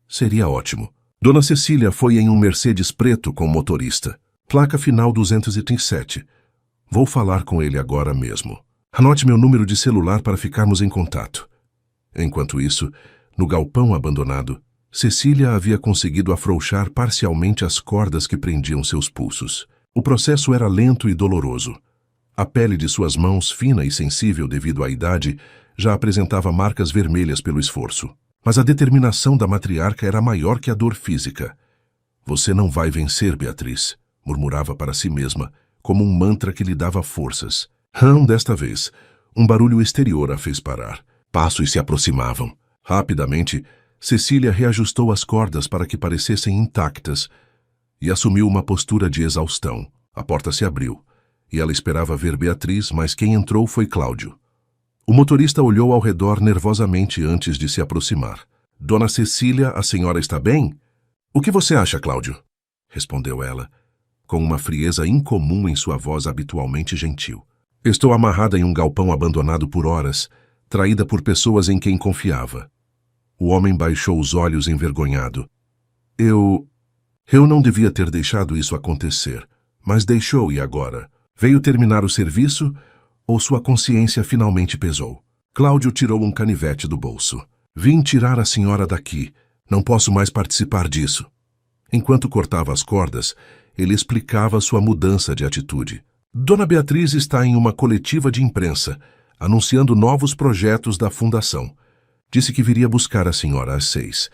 Seria ótimo. Dona Cecília foi em um Mercedes preto com motorista. Placa final 237. Vou falar com ele agora mesmo. Anote meu número de celular para ficarmos em contato. Enquanto isso, no galpão abandonado, Cecília havia conseguido afrouxar parcialmente as cordas que prendiam seus pulsos. O processo era lento e doloroso. A pele de suas mãos, fina e sensível devido à idade, já apresentava marcas vermelhas pelo esforço. Mas a determinação da matriarca era maior que a dor física. Você não vai vencer, Beatriz, murmurava para si mesma, como um mantra que lhe dava forças. Desta vez, um barulho exterior a fez parar. Passos se aproximavam. Rapidamente, Cecília reajustou as cordas para que parecessem intactas e assumiu uma postura de exaustão. A porta se abriu e ela esperava ver Beatriz, mas quem entrou foi Cláudio. O motorista olhou ao redor nervosamente antes de se aproximar. Dona Cecília, a senhora está bem? O que você acha, Cláudio? Respondeu ela, com uma frieza incomum em sua voz habitualmente gentil. Estou amarrada em um galpão abandonado por horas, traída por pessoas em quem confiava. O homem baixou os olhos envergonhado. Eu não devia ter deixado isso acontecer, mas deixou e agora? Veio terminar o serviço ou sua consciência finalmente pesou? Cláudio tirou um canivete do bolso. Vim tirar a senhora daqui. Não posso mais participar disso. Enquanto cortava as cordas, ele explicava sua mudança de atitude. Dona Beatriz está em uma coletiva de imprensa, anunciando novos projetos da fundação. Disse que viria buscar a senhora às 6,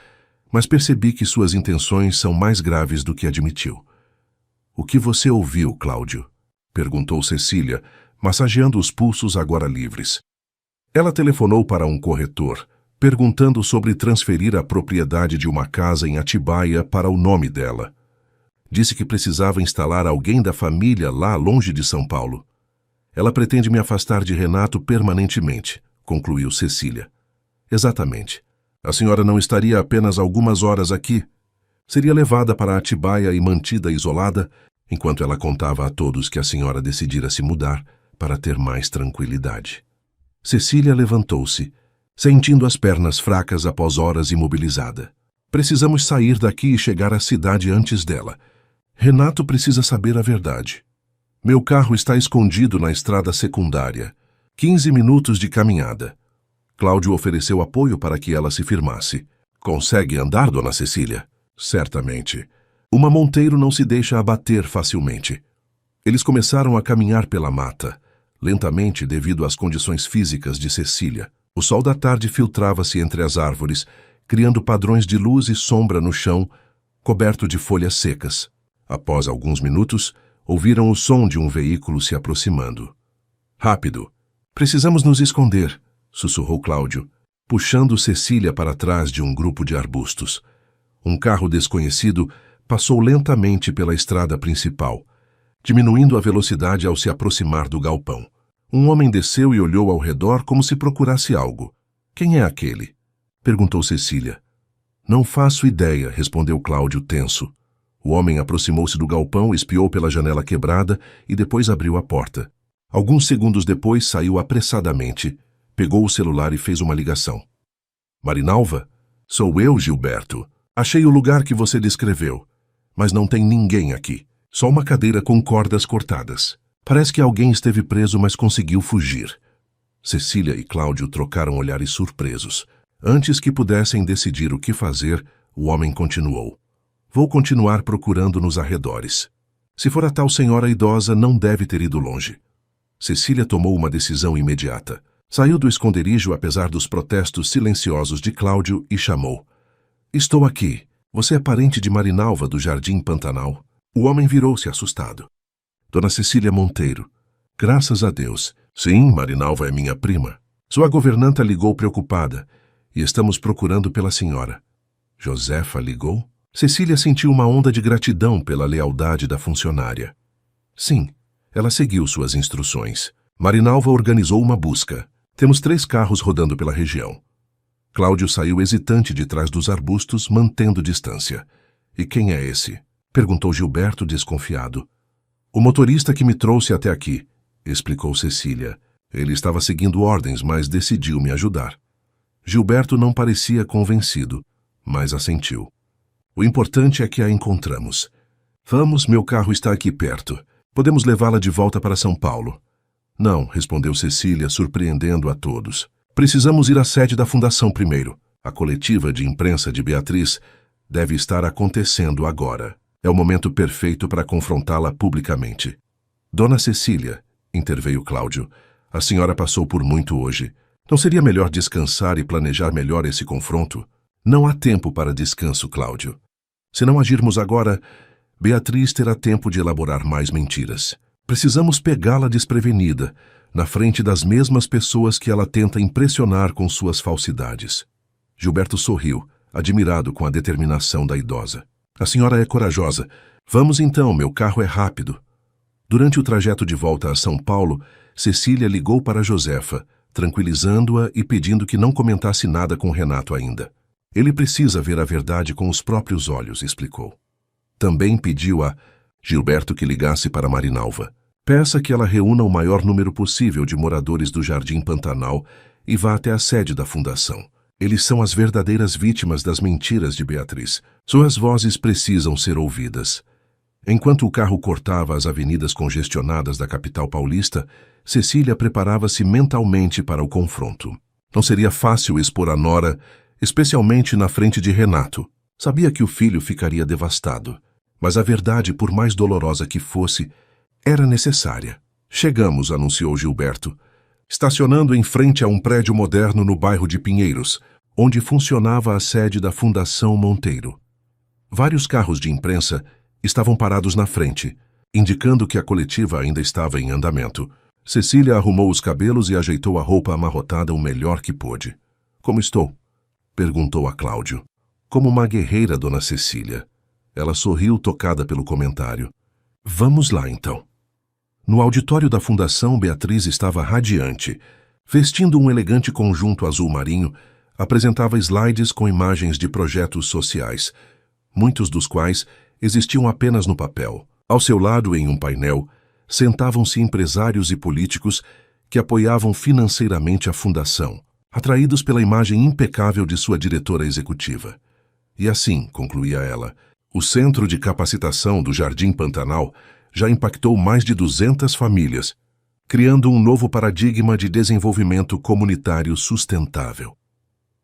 mas percebi que suas intenções são mais graves do que admitiu. O que você ouviu, Cláudio? Perguntou Cecília, massageando os pulsos agora livres. Ela telefonou para um corretor, perguntando sobre transferir a propriedade de uma casa em Atibaia para o nome dela. Disse que precisava instalar alguém da família lá longe de São Paulo. Ela pretende me afastar de Renato permanentemente, concluiu Cecília. Exatamente. A senhora não estaria apenas algumas horas aqui. Seria levada para Atibaia e mantida isolada, enquanto ela contava a todos que a senhora decidira se mudar para ter mais tranquilidade. Cecília levantou-se, sentindo as pernas fracas após horas imobilizada. Precisamos sair daqui e chegar à cidade antes dela. Renato precisa saber a verdade. Meu carro está escondido na estrada secundária. 15 minutos de caminhada. Cláudio ofereceu apoio para que ela se firmasse. Consegue andar, dona Cecília? Certamente. Uma monteiro não se deixa abater facilmente. Eles começaram a caminhar pela mata, lentamente devido às condições físicas de Cecília. O sol da tarde filtrava-se entre as árvores, criando padrões de luz e sombra no chão, coberto de folhas secas. Após alguns minutos, ouviram o som de um veículo se aproximando. Rápido! Precisamos nos esconder, sussurrou Cláudio, puxando Cecília para trás de um grupo de arbustos. Um carro desconhecido passou lentamente pela estrada principal, diminuindo a velocidade ao se aproximar do galpão. Um homem desceu e olhou ao redor como se procurasse algo. Quem é aquele? Perguntou Cecília. Não faço ideia, respondeu Cláudio tenso. O homem aproximou-se do galpão, espiou pela janela quebrada e depois abriu a porta. Alguns segundos depois saiu apressadamente, pegou o celular e fez uma ligação. Marinalva? Sou eu, Gilberto. Achei o lugar que você descreveu, mas não tem ninguém aqui. Só uma cadeira com cordas cortadas. Parece que alguém esteve preso, mas conseguiu fugir. Cecília e Cláudio trocaram olhares surpresos. Antes que pudessem decidir o que fazer, o homem continuou. Vou continuar procurando nos arredores. Se for a tal senhora idosa, não deve ter ido longe. Cecília tomou uma decisão imediata. Saiu do esconderijo apesar dos protestos silenciosos de Cláudio e chamou. Estou aqui. Você é parente de Marinalva do Jardim Pantanal? O homem virou-se assustado. Dona Cecília Monteiro. Graças a Deus. Sim, Marinalva é minha prima. Sua governanta ligou preocupada e estamos procurando pela senhora. Josefa ligou? Cecília sentiu uma onda de gratidão pela lealdade da funcionária. Sim, ela seguiu suas instruções. Marinalva organizou uma busca. Temos 3 carros rodando pela região. Cláudio saiu hesitante de trás dos arbustos, mantendo distância. E quem é esse? Perguntou Gilberto, desconfiado. O motorista que me trouxe até aqui, explicou Cecília. Ele estava seguindo ordens, mas decidiu me ajudar. Gilberto não parecia convencido, mas assentiu. O importante é que a encontramos. Vamos, meu carro está aqui perto. Podemos levá-la de volta para São Paulo. Não, respondeu Cecília, surpreendendo a todos. Precisamos ir à sede da fundação primeiro. A coletiva de imprensa de Beatriz deve estar acontecendo agora. É o momento perfeito para confrontá-la publicamente. Dona Cecília, interveio Cláudio, a senhora passou por muito hoje. Não seria melhor descansar e planejar melhor esse confronto? Não há tempo para descanso, Cláudio. Se não agirmos agora, Beatriz terá tempo de elaborar mais mentiras. Precisamos pegá-la desprevenida, na frente das mesmas pessoas que ela tenta impressionar com suas falsidades. Gilberto sorriu, admirado com a determinação da idosa. A senhora é corajosa. Vamos então, meu carro é rápido. Durante o trajeto de volta a São Paulo, Cecília ligou para Josefa, tranquilizando-a e pedindo que não comentasse nada com Renato ainda. Ele precisa ver a verdade com os próprios olhos, explicou. Também pediu a Gilberto que ligasse para Marinalva. Peça que ela reúna o maior número possível de moradores do Jardim Pantanal e vá até a sede da fundação. Eles são as verdadeiras vítimas das mentiras de Beatriz. Suas vozes precisam ser ouvidas. Enquanto o carro cortava as avenidas congestionadas da capital paulista, Cecília preparava-se mentalmente para o confronto. Não seria fácil expor a nora, especialmente na frente de Renato. Sabia que o filho ficaria devastado. Mas a verdade, por mais dolorosa que fosse, era necessária. Chegamos, anunciou Gilberto, estacionando em frente a um prédio moderno no bairro de Pinheiros, onde funcionava a sede da Fundação Monteiro. Vários carros de imprensa estavam parados na frente, indicando que a coletiva ainda estava em andamento. Cecília arrumou os cabelos e ajeitou a roupa amarrotada o melhor que pôde. Como estou? Perguntou a Cláudio. Como uma guerreira, dona Cecília. Ela sorriu tocada pelo comentário. Vamos lá, então. No auditório da Fundação, Beatriz estava radiante. Vestindo um elegante conjunto azul marinho, apresentava slides com imagens de projetos sociais, muitos dos quais existiam apenas no papel. Ao seu lado, em um painel, sentavam-se empresários e políticos que apoiavam financeiramente a Fundação, atraídos pela imagem impecável de sua diretora executiva. E assim, concluía ela, o Centro de Capacitação do Jardim Pantanal já impactou mais de 200 famílias, criando um novo paradigma de desenvolvimento comunitário sustentável.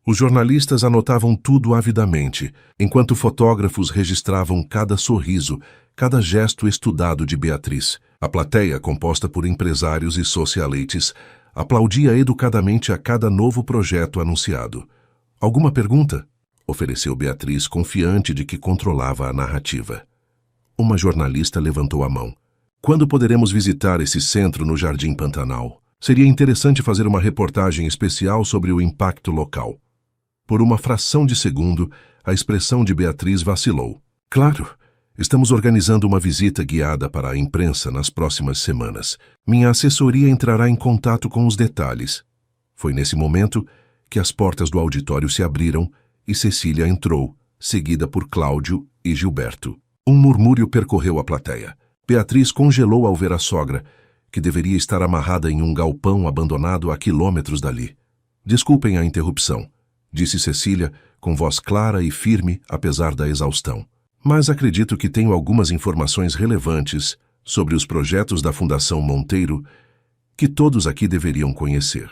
Os jornalistas anotavam tudo avidamente, enquanto fotógrafos registravam cada sorriso, cada gesto estudado de Beatriz. A plateia, composta por empresários e socialites, aplaudia educadamente a cada novo projeto anunciado. Alguma pergunta? Ofereceu Beatriz, confiante de que controlava a narrativa. Uma jornalista levantou a mão. Quando poderemos visitar esse centro no Jardim Pantanal? Seria interessante fazer uma reportagem especial sobre o impacto local. Por uma fração de segundo, a expressão de Beatriz vacilou. Claro, estamos organizando uma visita guiada para a imprensa nas próximas semanas. Minha assessoria entrará em contato com os detalhes. Foi nesse momento que as portas do auditório se abriram e Cecília entrou, seguida por Cláudio e Gilberto. Um murmúrio percorreu a plateia. Beatriz congelou ao ver a sogra, que deveria estar amarrada em um galpão abandonado a quilômetros dali. Desculpem a interrupção, disse Cecília, com voz clara e firme, apesar da exaustão. Mas acredito que tenho algumas informações relevantes sobre os projetos da Fundação Monteiro que todos aqui deveriam conhecer.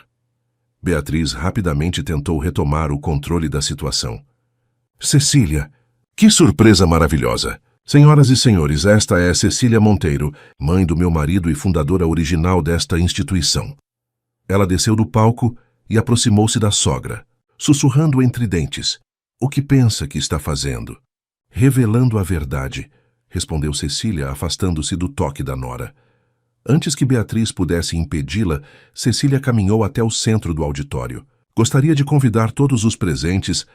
Beatriz rapidamente tentou retomar o controle da situação. Cecília, que surpresa maravilhosa! Senhoras e senhores, esta é Cecília Monteiro, mãe do meu marido e fundadora original desta instituição. Ela desceu do palco e aproximou-se da sogra, sussurrando entre dentes. O que pensa que está fazendo? Revelando a verdade, respondeu Cecília, afastando-se do toque da nora. Antes que Beatriz pudesse impedi-la, Cecília caminhou até o centro do auditório. Gostaria de convidar todos os presentes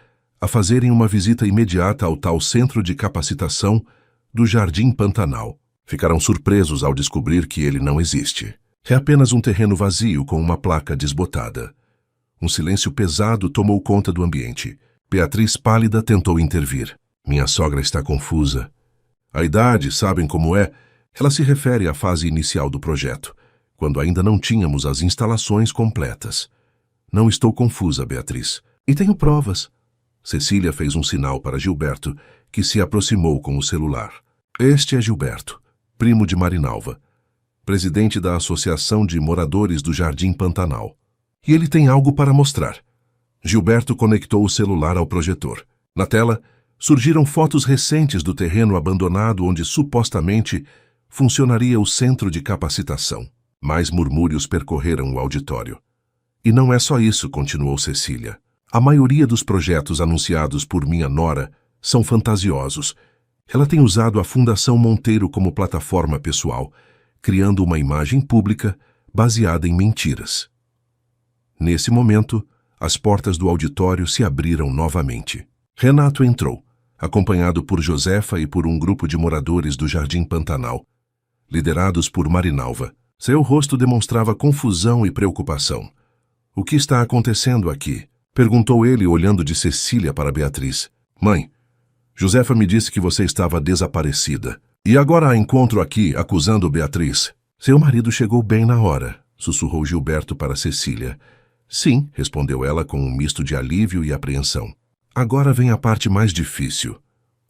a fazerem uma visita imediata ao tal Centro de Capacitação do Jardim Pantanal. Ficarão surpresos ao descobrir que ele não existe. É apenas um terreno vazio com uma placa desbotada. Um silêncio pesado tomou conta do ambiente. Beatriz, pálida, tentou intervir. Minha sogra está confusa. A idade, sabem como é? Ela se refere à fase inicial do projeto, quando ainda não tínhamos as instalações completas. Não estou confusa, Beatriz. E tenho provas. Cecília fez um sinal para Gilberto, que se aproximou com o celular. Este é Gilberto, primo de Marinalva, presidente da Associação de Moradores do Jardim Pantanal. E ele tem algo para mostrar. Gilberto conectou o celular ao projetor. Na tela, surgiram fotos recentes do terreno abandonado onde supostamente funcionaria o Centro de Capacitação. Mais murmúrios percorreram o auditório. E não é só isso, continuou Cecília. A maioria dos projetos anunciados por minha nora são fantasiosos. Ela tem usado a Fundação Monteiro como plataforma pessoal, criando uma imagem pública baseada em mentiras. Nesse momento, as portas do auditório se abriram novamente. Renato entrou, acompanhado por Josefa e por um grupo de moradores do Jardim Pantanal, liderados por Marinalva. Seu rosto demonstrava confusão e preocupação. O que está acontecendo aqui? Perguntou ele, olhando de Cecília para Beatriz. Mãe, Josefa me disse que você estava desaparecida. E agora a encontro aqui, acusando Beatriz. Seu marido chegou bem na hora, sussurrou Gilberto para Cecília, Sim, respondeu ela com um misto de alívio e apreensão. Agora vem a parte mais difícil.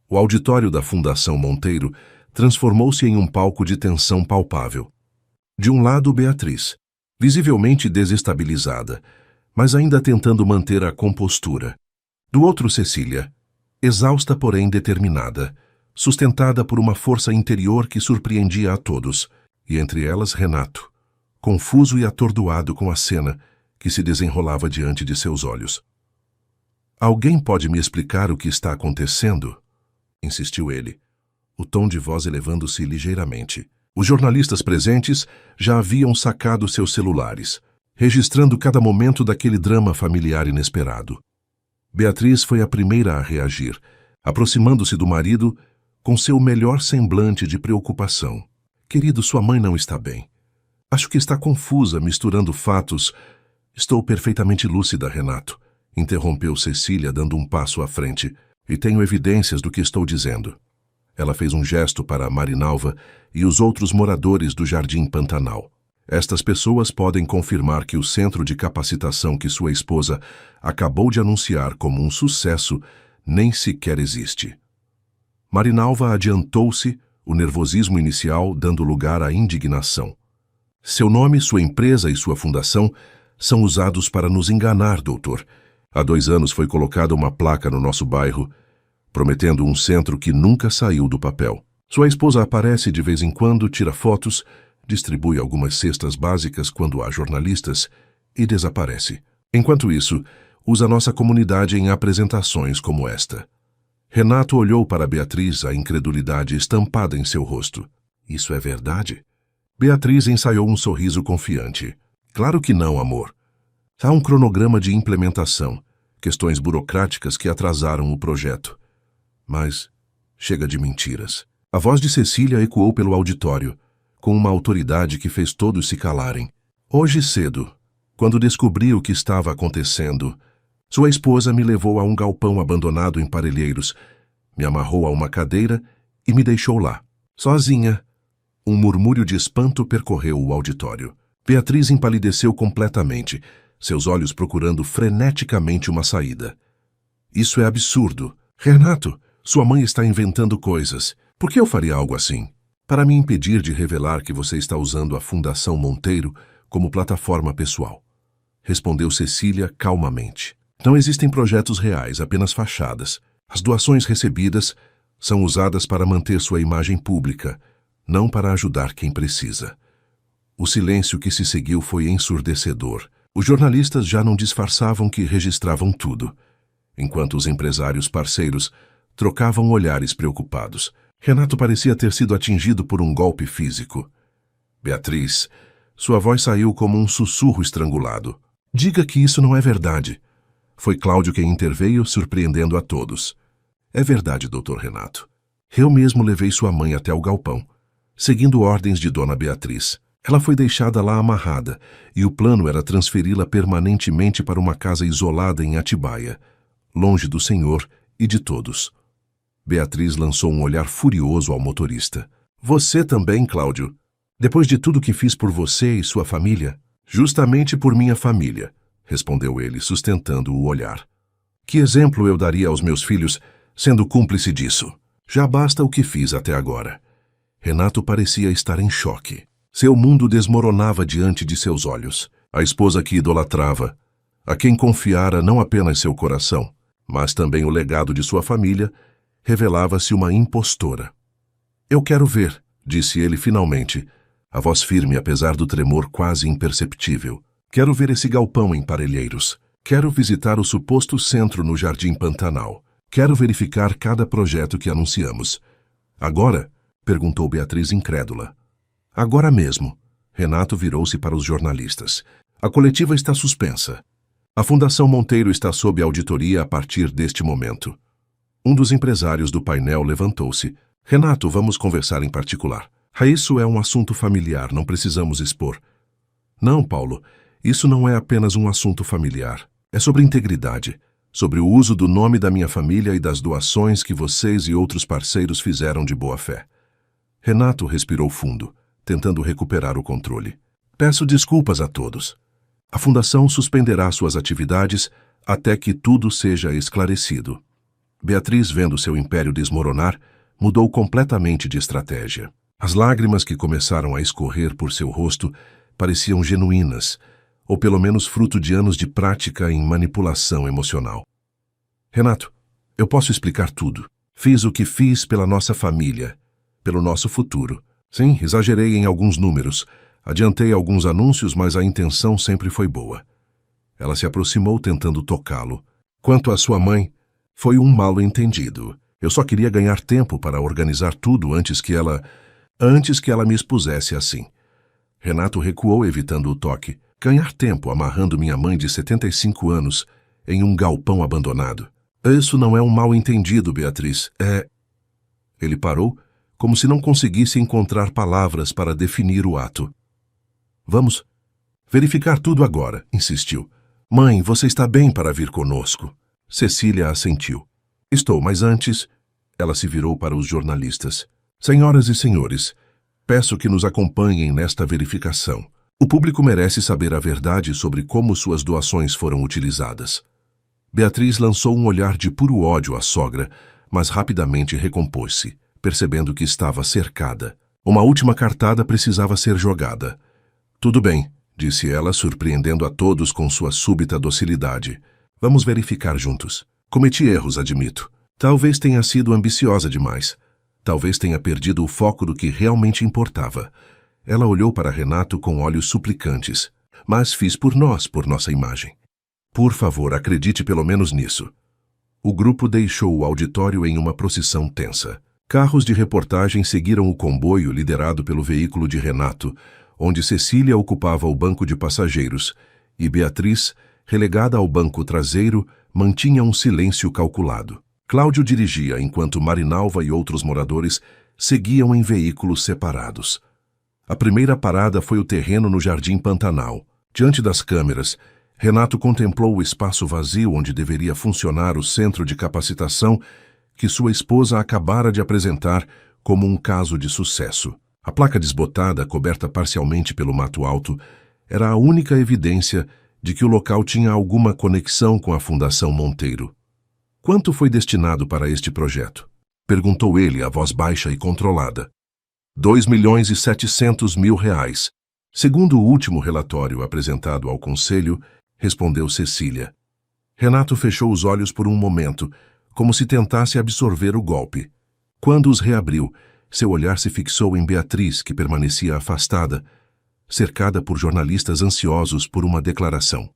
O auditório da Fundação Monteiro transformou-se em um palco de tensão palpável. De um lado, Beatriz, visivelmente desestabilizada, mas ainda tentando manter a compostura. Do outro, Cecília, exausta porém determinada, sustentada por uma força interior que surpreendia a todos, e entre elas Renato, confuso e atordoado com a cena que se desenrolava diante de seus olhos. Alguém pode me explicar o que está acontecendo? Insistiu ele, o tom de voz elevando-se ligeiramente. Os jornalistas presentes já haviam sacado seus celulares, registrando cada momento daquele drama familiar inesperado. Beatriz foi a primeira a reagir, aproximando-se do marido com seu melhor semblante de preocupação. Querido, sua mãe não está bem. Acho que está confusa, misturando fatos. Estou perfeitamente lúcida, Renato, interrompeu Cecília, dando um passo à frente, e tenho evidências do que estou dizendo. Ela fez um gesto para Marinalva e os outros moradores do Jardim Pantanal. Estas pessoas podem confirmar que o centro de capacitação que sua esposa acabou de anunciar como um sucesso nem sequer existe. Marinalva adiantou-se, o nervosismo inicial dando lugar à indignação. Seu nome, sua empresa e sua fundação são usados para nos enganar, doutor. Há 2 anos foi colocada uma placa no nosso bairro, prometendo um centro que nunca saiu do papel. Sua esposa aparece de vez em quando, tira fotos, distribui algumas cestas básicas quando há jornalistas e desaparece. Enquanto isso, usa nossa comunidade em apresentações como esta. Renato olhou para Beatriz, a incredulidade estampada em seu rosto. Isso é verdade? Beatriz ensaiou um sorriso confiante. Claro que não, amor. Há um cronograma de implementação, questões burocráticas que atrasaram o projeto. Mas chega de mentiras. A voz de Cecília ecoou pelo auditório, com uma autoridade que fez todos se calarem. Hoje cedo, quando descobri o que estava acontecendo, sua esposa me levou a um galpão abandonado em Parelheiros, me amarrou a uma cadeira e me deixou lá, sozinha. Um murmúrio de espanto percorreu o auditório. Beatriz empalideceu completamente, seus olhos procurando freneticamente uma saída. Isso é absurdo. Renato, sua mãe está inventando coisas. Por que eu faria algo assim? Para me impedir de revelar que você está usando a Fundação Monteiro como plataforma pessoal. Respondeu Cecília calmamente. Não existem projetos reais, apenas fachadas. As doações recebidas são usadas para manter sua imagem pública, não para ajudar quem precisa. O silêncio que se seguiu foi ensurdecedor. Os jornalistas já não disfarçavam que registravam tudo, enquanto os empresários parceiros trocavam olhares preocupados. Renato parecia ter sido atingido por um golpe físico. Beatriz, sua voz saiu como um sussurro estrangulado. Diga que isso não é verdade. Foi Cláudio quem interveio, surpreendendo a todos. É verdade, doutor Renato. Eu mesmo levei sua mãe até o galpão, seguindo ordens de Dona Beatriz. Ela foi deixada lá amarrada, e o plano era transferi-la permanentemente para uma casa isolada em Atibaia, longe do senhor e de todos. Beatriz lançou um olhar furioso ao motorista. Você também, Cláudio? Depois de tudo que fiz por você e sua família? Justamente por minha família, respondeu ele, sustentando o olhar. Que exemplo eu daria aos meus filhos, sendo cúmplice disso? Já basta o que fiz até agora. Renato parecia estar em choque. Seu mundo desmoronava diante de seus olhos. A esposa que idolatrava, a quem confiara não apenas seu coração, mas também o legado de sua família, revelava-se uma impostora. Eu quero ver, disse ele finalmente, a voz firme apesar do tremor quase imperceptível. Quero ver esse galpão em Parelheiros. Quero visitar o suposto centro no Jardim Pantanal. Quero verificar cada projeto que anunciamos. Agora? Perguntou Beatriz incrédula. Agora mesmo. Renato virou-se para os jornalistas. A coletiva está suspensa. A Fundação Monteiro está sob auditoria a partir deste momento. Um dos empresários do painel levantou-se. Renato, vamos conversar em particular. Isso é um assunto familiar, não precisamos expor. Não, Paulo, isso não é apenas um assunto familiar. É sobre integridade, sobre o uso do nome da minha família e das doações que vocês e outros parceiros fizeram de boa fé. Renato respirou fundo, tentando recuperar o controle. Peço desculpas a todos. A fundação suspenderá suas atividades até que tudo seja esclarecido. Beatriz, vendo seu império desmoronar, mudou completamente de estratégia. As lágrimas que começaram a escorrer por seu rosto pareciam genuínas, ou pelo menos fruto de anos de prática em manipulação emocional. Renato, eu posso explicar tudo. Fiz o que fiz pela nossa família, pelo nosso futuro. Sim, exagerei em alguns números, adiantei alguns anúncios, mas a intenção sempre foi boa. Ela se aproximou tentando tocá-lo. Quanto à sua mãe, foi um mal-entendido. Eu só queria ganhar tempo para organizar tudo antes que ela me expusesse assim. Renato recuou, evitando o toque. Ganhar tempo amarrando minha mãe de 75 anos em um galpão abandonado. Isso não é um mal-entendido, Beatriz. Ele parou, como se não conseguisse encontrar palavras para definir o ato. Vamos verificar tudo agora, insistiu. Mãe, você está bem para vir conosco? Cecília assentiu. Estou, mas antes... Ela se virou para os jornalistas. Senhoras e senhores, peço que nos acompanhem nesta verificação. O público merece saber a verdade sobre como suas doações foram utilizadas. Beatriz lançou um olhar de puro ódio à sogra, mas rapidamente recompôs-se, percebendo que estava cercada. Uma última cartada precisava ser jogada. Tudo bem, disse ela, surpreendendo a todos com sua súbita docilidade. Vamos verificar juntos. Cometi erros, admito. Talvez tenha sido ambiciosa demais. Talvez tenha perdido o foco do que realmente importava. Ela olhou para Renato com olhos suplicantes. Mas fiz por nós, por nossa imagem. Por favor, acredite pelo menos nisso. O grupo deixou o auditório em uma procissão tensa. Carros de reportagem seguiram o comboio liderado pelo veículo de Renato, onde Cecília ocupava o banco de passageiros, e Beatriz, relegada ao banco traseiro, mantinha um silêncio calculado. Cláudio dirigia, enquanto Marinalva e outros moradores seguiam em veículos separados. A primeira parada foi o terreno no Jardim Pantanal. Diante das câmeras, Renato contemplou o espaço vazio onde deveria funcionar o centro de capacitação que sua esposa acabara de apresentar como um caso de sucesso. A placa desbotada, coberta parcialmente pelo mato alto, era a única evidência de que o local tinha alguma conexão com a Fundação Monteiro. Quanto foi destinado para este projeto? Perguntou ele, a voz baixa e controlada. 2.700.000 reais. Segundo o último relatório apresentado ao Conselho, respondeu Cecília. Renato fechou os olhos por um momento, como se tentasse absorver o golpe. Quando os reabriu, seu olhar se fixou em Beatriz, que permanecia afastada, cercada por jornalistas ansiosos por uma declaração.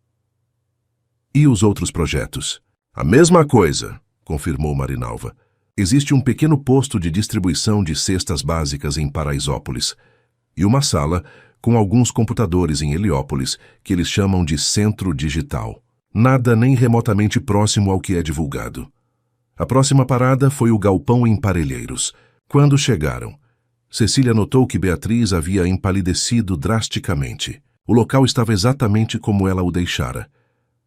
E os outros projetos? A mesma coisa, confirmou Marinalva. Existe um pequeno posto de distribuição de cestas básicas em Paraisópolis e uma sala com alguns computadores em Heliópolis que eles chamam de Centro Digital. Nada nem remotamente próximo ao que é divulgado. A próxima parada foi o galpão em Parelheiros. Quando chegaram, Cecília notou que Beatriz havia empalidecido drasticamente. O local estava exatamente como ela o deixara.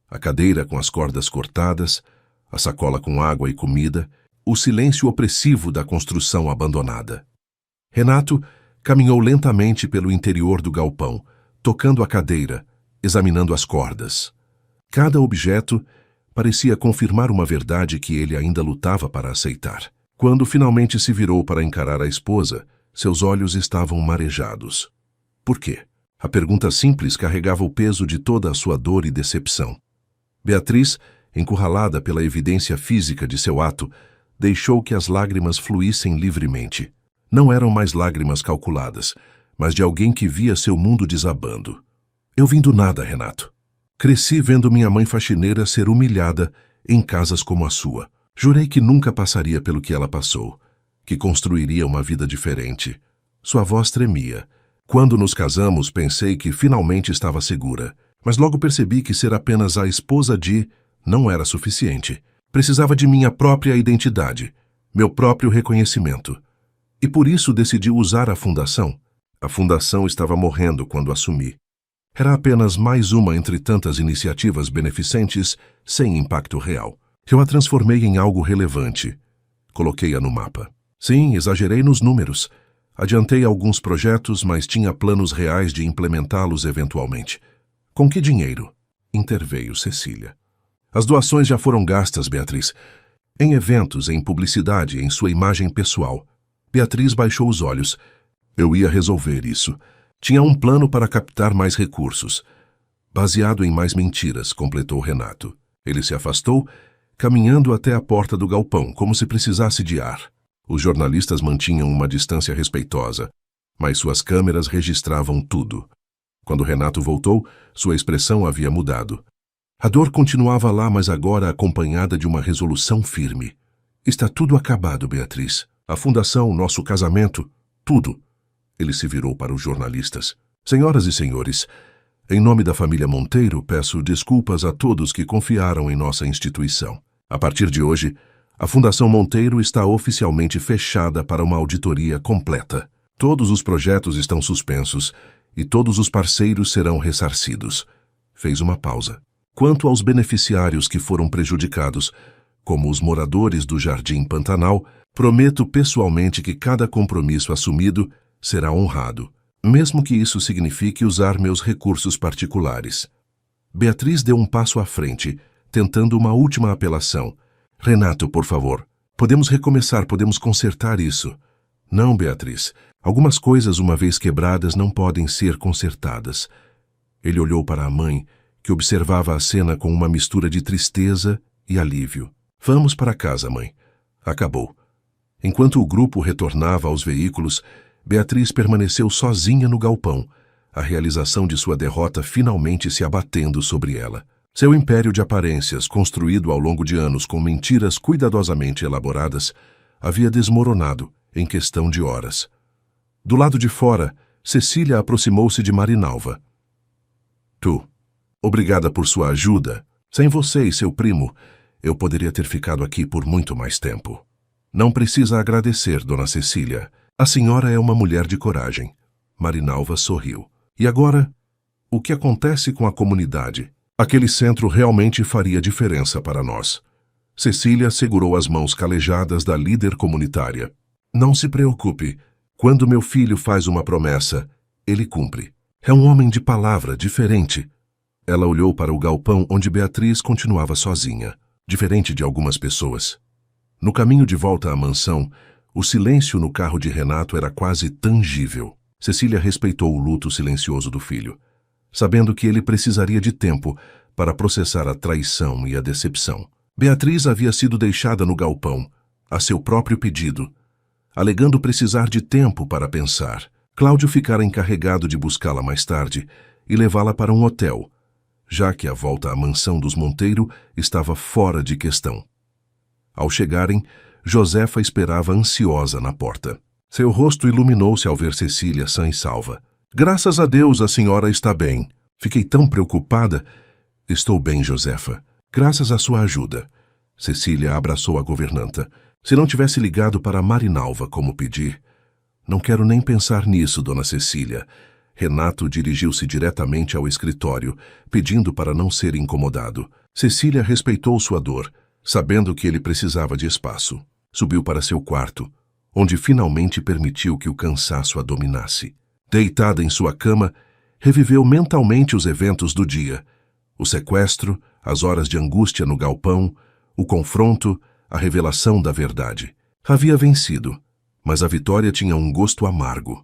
A cadeira com as cordas cortadas, a sacola com água e comida, o silêncio opressivo da construção abandonada. Renato caminhou lentamente pelo interior do galpão, tocando a cadeira, examinando as cordas. Cada objeto parecia confirmar uma verdade que ele ainda lutava para aceitar. Quando finalmente se virou para encarar a esposa, seus olhos estavam marejados. Por quê? A pergunta simples carregava o peso de toda a sua dor e decepção. Beatriz, encurralada pela evidência física de seu ato, deixou que as lágrimas fluíssem livremente. Não eram mais lágrimas calculadas, mas de alguém que via seu mundo desabando. Eu vim do nada, Renato. Cresci vendo minha mãe faxineira ser humilhada em casas como a sua. Jurei que nunca passaria pelo que ela passou, que construiria uma vida diferente. Sua voz tremia. Quando nos casamos, pensei que finalmente estava segura. Mas logo percebi que ser apenas a esposa de não era suficiente. Precisava de minha própria identidade, meu próprio reconhecimento. E por isso decidi usar a fundação. A fundação estava morrendo quando assumi. Era apenas mais uma entre tantas iniciativas beneficentes sem impacto real. Eu a transformei em algo relevante. Coloquei-a no mapa. Sim, exagerei nos números. Adiantei alguns projetos, mas tinha planos reais de implementá-los eventualmente. Com que dinheiro? Interveio Cecília. As doações já foram gastas, Beatriz. Em eventos, em publicidade, em sua imagem pessoal. Beatriz baixou os olhos. Eu ia resolver isso. Tinha um plano para captar mais recursos. Baseado em mais mentiras, completou Renato. Ele se afastou, caminhando até a porta do galpão, como se precisasse de ar. Os jornalistas mantinham uma distância respeitosa, mas suas câmeras registravam tudo. Quando Renato voltou, sua expressão havia mudado. A dor continuava lá, mas agora acompanhada de uma resolução firme. Está tudo acabado, Beatriz. A fundação, nosso casamento, tudo. Ele se virou para os jornalistas. Senhoras e senhores, em nome da família Monteiro, peço desculpas a todos que confiaram em nossa instituição. A partir de hoje, a Fundação Monteiro está oficialmente fechada para uma auditoria completa. Todos os projetos estão suspensos e todos os parceiros serão ressarcidos. Fez uma pausa. Quanto aos beneficiários que foram prejudicados, como os moradores do Jardim Pantanal, prometo pessoalmente que cada compromisso assumido será honrado, mesmo que isso signifique usar meus recursos particulares. Beatriz deu um passo à frente, tentando uma última apelação. Renato, por favor, podemos recomeçar, podemos consertar isso. Não, Beatriz. Algumas coisas, uma vez quebradas, não podem ser consertadas. Ele olhou para a mãe, que observava a cena com uma mistura de tristeza e alívio. Vamos para casa, mãe. Acabou. Enquanto o grupo retornava aos veículos, Beatriz permaneceu sozinha no galpão, a realização de sua derrota finalmente se abatendo sobre ela. Seu império de aparências, construído ao longo de anos com mentiras cuidadosamente elaboradas, havia desmoronado em questão de horas. Do lado de fora, Cecília aproximou-se de Marinalva. Tu, obrigada por sua ajuda. Sem você e seu primo, eu poderia ter ficado aqui por muito mais tempo. Não precisa agradecer, dona Cecília. A senhora é uma mulher de coragem. Marinalva sorriu. E agora, o que acontece com a comunidade? Aquele centro realmente faria diferença para nós. Cecília segurou as mãos calejadas da líder comunitária. Não se preocupe. Quando meu filho faz uma promessa, ele cumpre. É um homem de palavra, diferente. Ela olhou para o galpão onde Beatriz continuava sozinha, diferente de algumas pessoas. No caminho de volta à mansão, o silêncio no carro de Renato era quase tangível. Cecília respeitou o luto silencioso do filho, sabendo que ele precisaria de tempo para processar a traição e a decepção. Beatriz havia sido deixada no galpão, a seu próprio pedido, alegando precisar de tempo para pensar. Cláudio ficara encarregado de buscá-la mais tarde e levá-la para um hotel, já que a volta à mansão dos Monteiro estava fora de questão. Ao chegarem, Josefa esperava ansiosa na porta. Seu rosto iluminou-se ao ver Cecília sã e salva. Graças a Deus a senhora está bem. Fiquei tão preocupada. Estou bem, Josefa. Graças à sua ajuda. Cecília abraçou a governanta. Se não tivesse ligado para Marinalva como pedi. Não quero nem pensar nisso, dona Cecília. Renato dirigiu-se diretamente ao escritório, pedindo para não ser incomodado. Cecília respeitou sua dor, sabendo que ele precisava de espaço. Subiu para seu quarto, onde finalmente permitiu que o cansaço a dominasse. Deitada em sua cama, reviveu mentalmente os eventos do dia. O sequestro, as horas de angústia no galpão, o confronto, a revelação da verdade. Havia vencido, mas a vitória tinha um gosto amargo.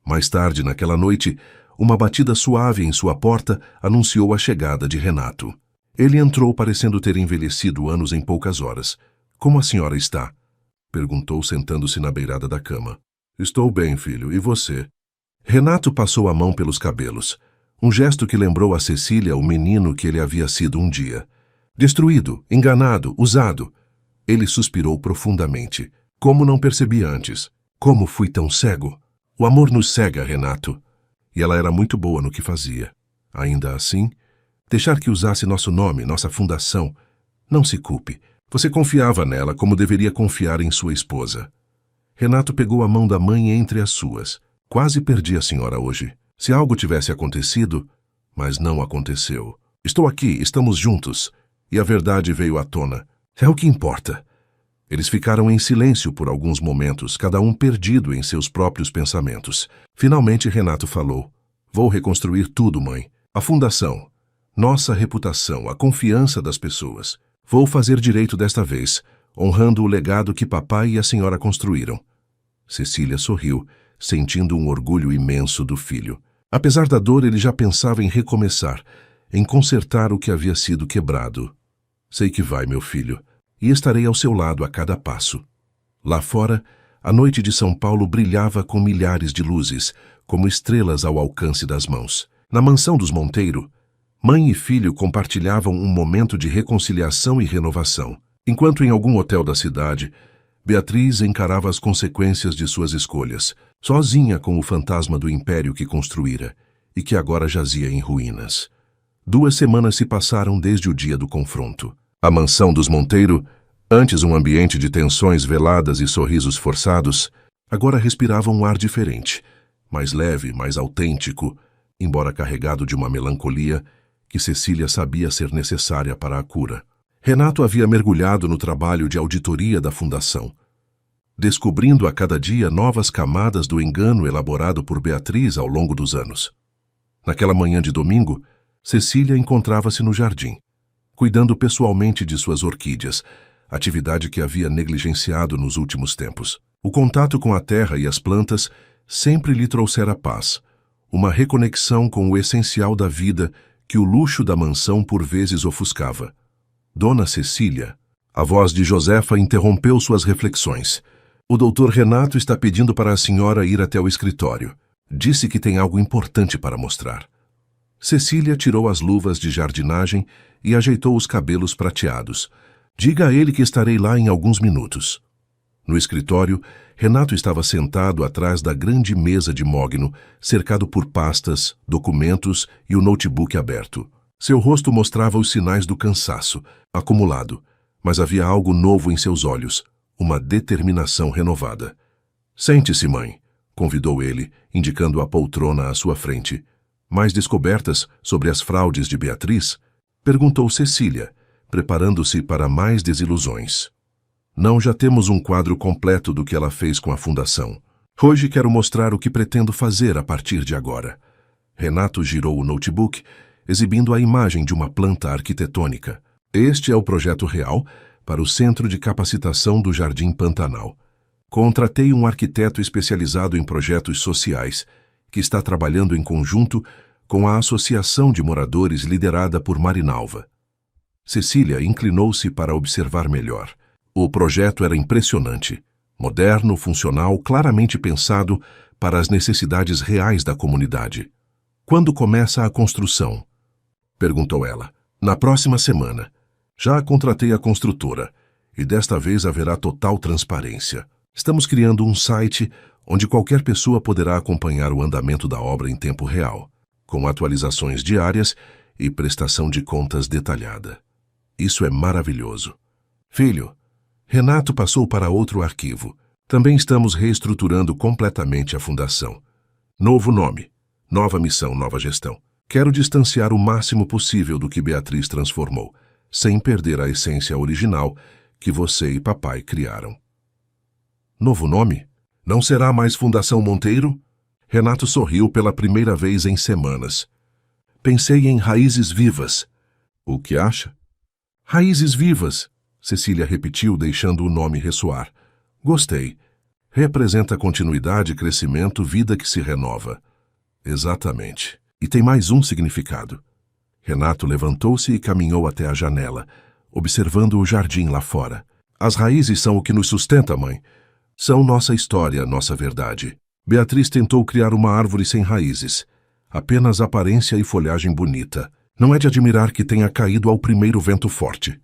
Mais tarde, naquela noite, uma batida suave em sua porta anunciou a chegada de Renato. Ele entrou parecendo ter envelhecido anos em poucas horas. Como a senhora está? Perguntou sentando-se na beirada da cama. Estou bem, filho. E você? Renato passou a mão pelos cabelos. Um gesto que lembrou a Cecília o menino que ele havia sido um dia. Destruído, enganado, usado. Ele suspirou profundamente. Como não percebi antes? Como fui tão cego? O amor nos cega, Renato. E ela era muito boa no que fazia. Ainda assim, deixar que usasse nosso nome, nossa fundação. Não se culpe. Você confiava nela como deveria confiar em sua esposa. Renato pegou a mão da mãe entre as suas. Quase perdi a senhora hoje. Se algo tivesse acontecido, mas não aconteceu. Estou aqui, estamos juntos. E a verdade veio à tona. É o que importa. Eles ficaram em silêncio por alguns momentos, cada um perdido em seus próprios pensamentos. Finalmente Renato falou. Vou reconstruir tudo, mãe. A fundação, nossa reputação, a confiança das pessoas. Vou fazer direito desta vez, honrando o legado que papai e a senhora construíram. Cecília sorriu, sentindo um orgulho imenso do filho. Apesar da dor, ele já pensava em recomeçar, em consertar o que havia sido quebrado. Sei que vai, meu filho, e estarei ao seu lado a cada passo. Lá fora, a noite de São Paulo brilhava com milhares de luzes, como estrelas ao alcance das mãos. Na mansão dos Monteiro, mãe e filho compartilhavam um momento de reconciliação e renovação. Enquanto em algum hotel da cidade, Beatriz encarava as consequências de suas escolhas, sozinha com o fantasma do império que construíra e que agora jazia em ruínas. 2 semanas se passaram desde o dia do confronto. A mansão dos Monteiro, antes um ambiente de tensões veladas e sorrisos forçados, agora respirava um ar diferente, mais leve, mais autêntico, embora carregado de uma melancolia que Cecília sabia ser necessária para a cura. Renato havia mergulhado no trabalho de auditoria da fundação, descobrindo a cada dia novas camadas do engano elaborado por Beatriz ao longo dos anos. Naquela manhã de domingo, Cecília encontrava-se no jardim, cuidando pessoalmente de suas orquídeas, atividade que havia negligenciado nos últimos tempos. O contato com a terra e as plantas sempre lhe trouxera paz, uma reconexão com o essencial da vida que o luxo da mansão por vezes ofuscava. Dona Cecília, a voz de Josefa interrompeu suas reflexões. O doutor Renato está pedindo para a senhora ir até o escritório. Disse que tem algo importante para mostrar. Cecília tirou as luvas de jardinagem e ajeitou os cabelos prateados. Diga a ele que estarei lá em alguns minutos. No escritório, Renato estava sentado atrás da grande mesa de mogno, cercado por pastas, documentos e o notebook aberto. Seu rosto mostrava os sinais do cansaço, acumulado, mas havia algo novo em seus olhos, uma determinação renovada. Sente-se, mãe, convidou ele, indicando a poltrona à sua frente. Mais descobertas sobre as fraudes de Beatriz? Perguntou Cecília, preparando-se para mais desilusões. Não, já temos um quadro completo do que ela fez com a fundação. Hoje quero mostrar o que pretendo fazer a partir de agora. Renato girou o notebook, exibindo a imagem de uma planta arquitetônica. Este é o projeto real para o Centro de Capacitação do Jardim Pantanal. Contratei um arquiteto especializado em projetos sociais, que está trabalhando em conjunto com a Associação de Moradores liderada por Marinalva. Cecília inclinou-se para observar melhor. O projeto era impressionante, moderno, funcional, claramente pensado para as necessidades reais da comunidade. Quando começa a construção? Perguntou ela. Na próxima semana. Já contratei a construtora, e desta vez haverá total transparência. Estamos criando um site onde qualquer pessoa poderá acompanhar o andamento da obra em tempo real, com atualizações diárias e prestação de contas detalhada. Isso é maravilhoso. Filho, Renato passou para outro arquivo. Também estamos reestruturando completamente a fundação. Novo nome, nova missão, nova gestão. Quero distanciar o máximo possível do que Beatriz transformou, sem perder a essência original que você e papai criaram. Novo nome? Não será mais Fundação Monteiro? Renato sorriu pela primeira vez em semanas. Pensei em Raízes Vivas. O que acha? Raízes Vivas, Cecília repetiu, deixando o nome ressoar. Gostei. Representa continuidade, crescimento, vida que se renova. Exatamente. E tem mais um significado. Renato levantou-se e caminhou até a janela, observando o jardim lá fora. As raízes são o que nos sustenta, mãe. São nossa história, nossa verdade. Beatriz tentou criar uma árvore sem raízes. Apenas aparência e folhagem bonita. Não é de admirar que tenha caído ao primeiro vento forte.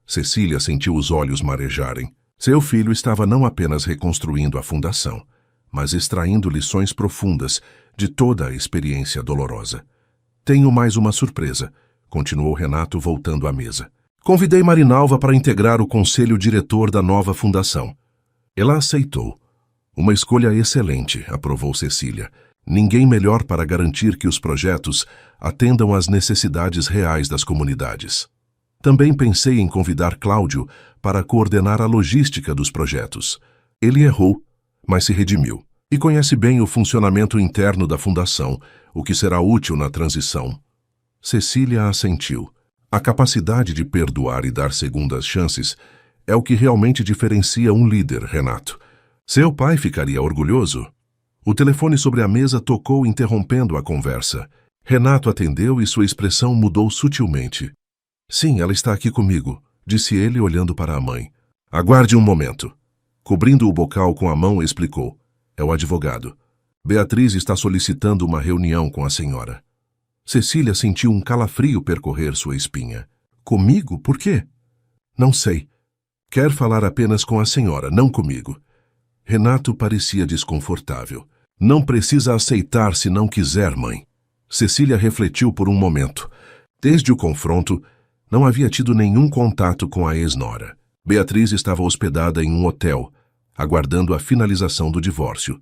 Cecília sentiu os olhos marejarem. Seu filho estava não apenas reconstruindo a fundação, mas extraindo lições profundas de toda a experiência dolorosa. Tenho mais uma surpresa, continuou Renato voltando à mesa. Convidei Marinalva para integrar o conselho diretor da nova fundação. Ela aceitou. Uma escolha excelente, aprovou Cecília. Ninguém melhor para garantir que os projetos atendam às necessidades reais das comunidades. Também pensei em convidar Cláudio para coordenar a logística dos projetos. Ele errou, mas se redimiu. E conhece bem o funcionamento interno da fundação, o que será útil na transição. Cecília assentiu. A capacidade de perdoar e dar segundas chances é o que realmente diferencia um líder, Renato. Seu pai ficaria orgulhoso. O telefone sobre a mesa tocou, interrompendo a conversa. Renato atendeu e sua expressão mudou sutilmente. Sim, ela está aqui comigo, disse ele olhando para a mãe. Aguarde um momento. Cobrindo o bocal com a mão, explicou. É o advogado. Beatriz está solicitando uma reunião com a senhora. Cecília sentiu um calafrio percorrer sua espinha. Comigo? Por quê? Não sei. Quer falar apenas com a senhora, não comigo. Renato parecia desconfortável. Não precisa aceitar se não quiser, mãe. Cecília refletiu por um momento. Desde o confronto, não havia tido nenhum contato com a ex-nora. Beatriz estava hospedada em um hotel, aguardando a finalização do divórcio,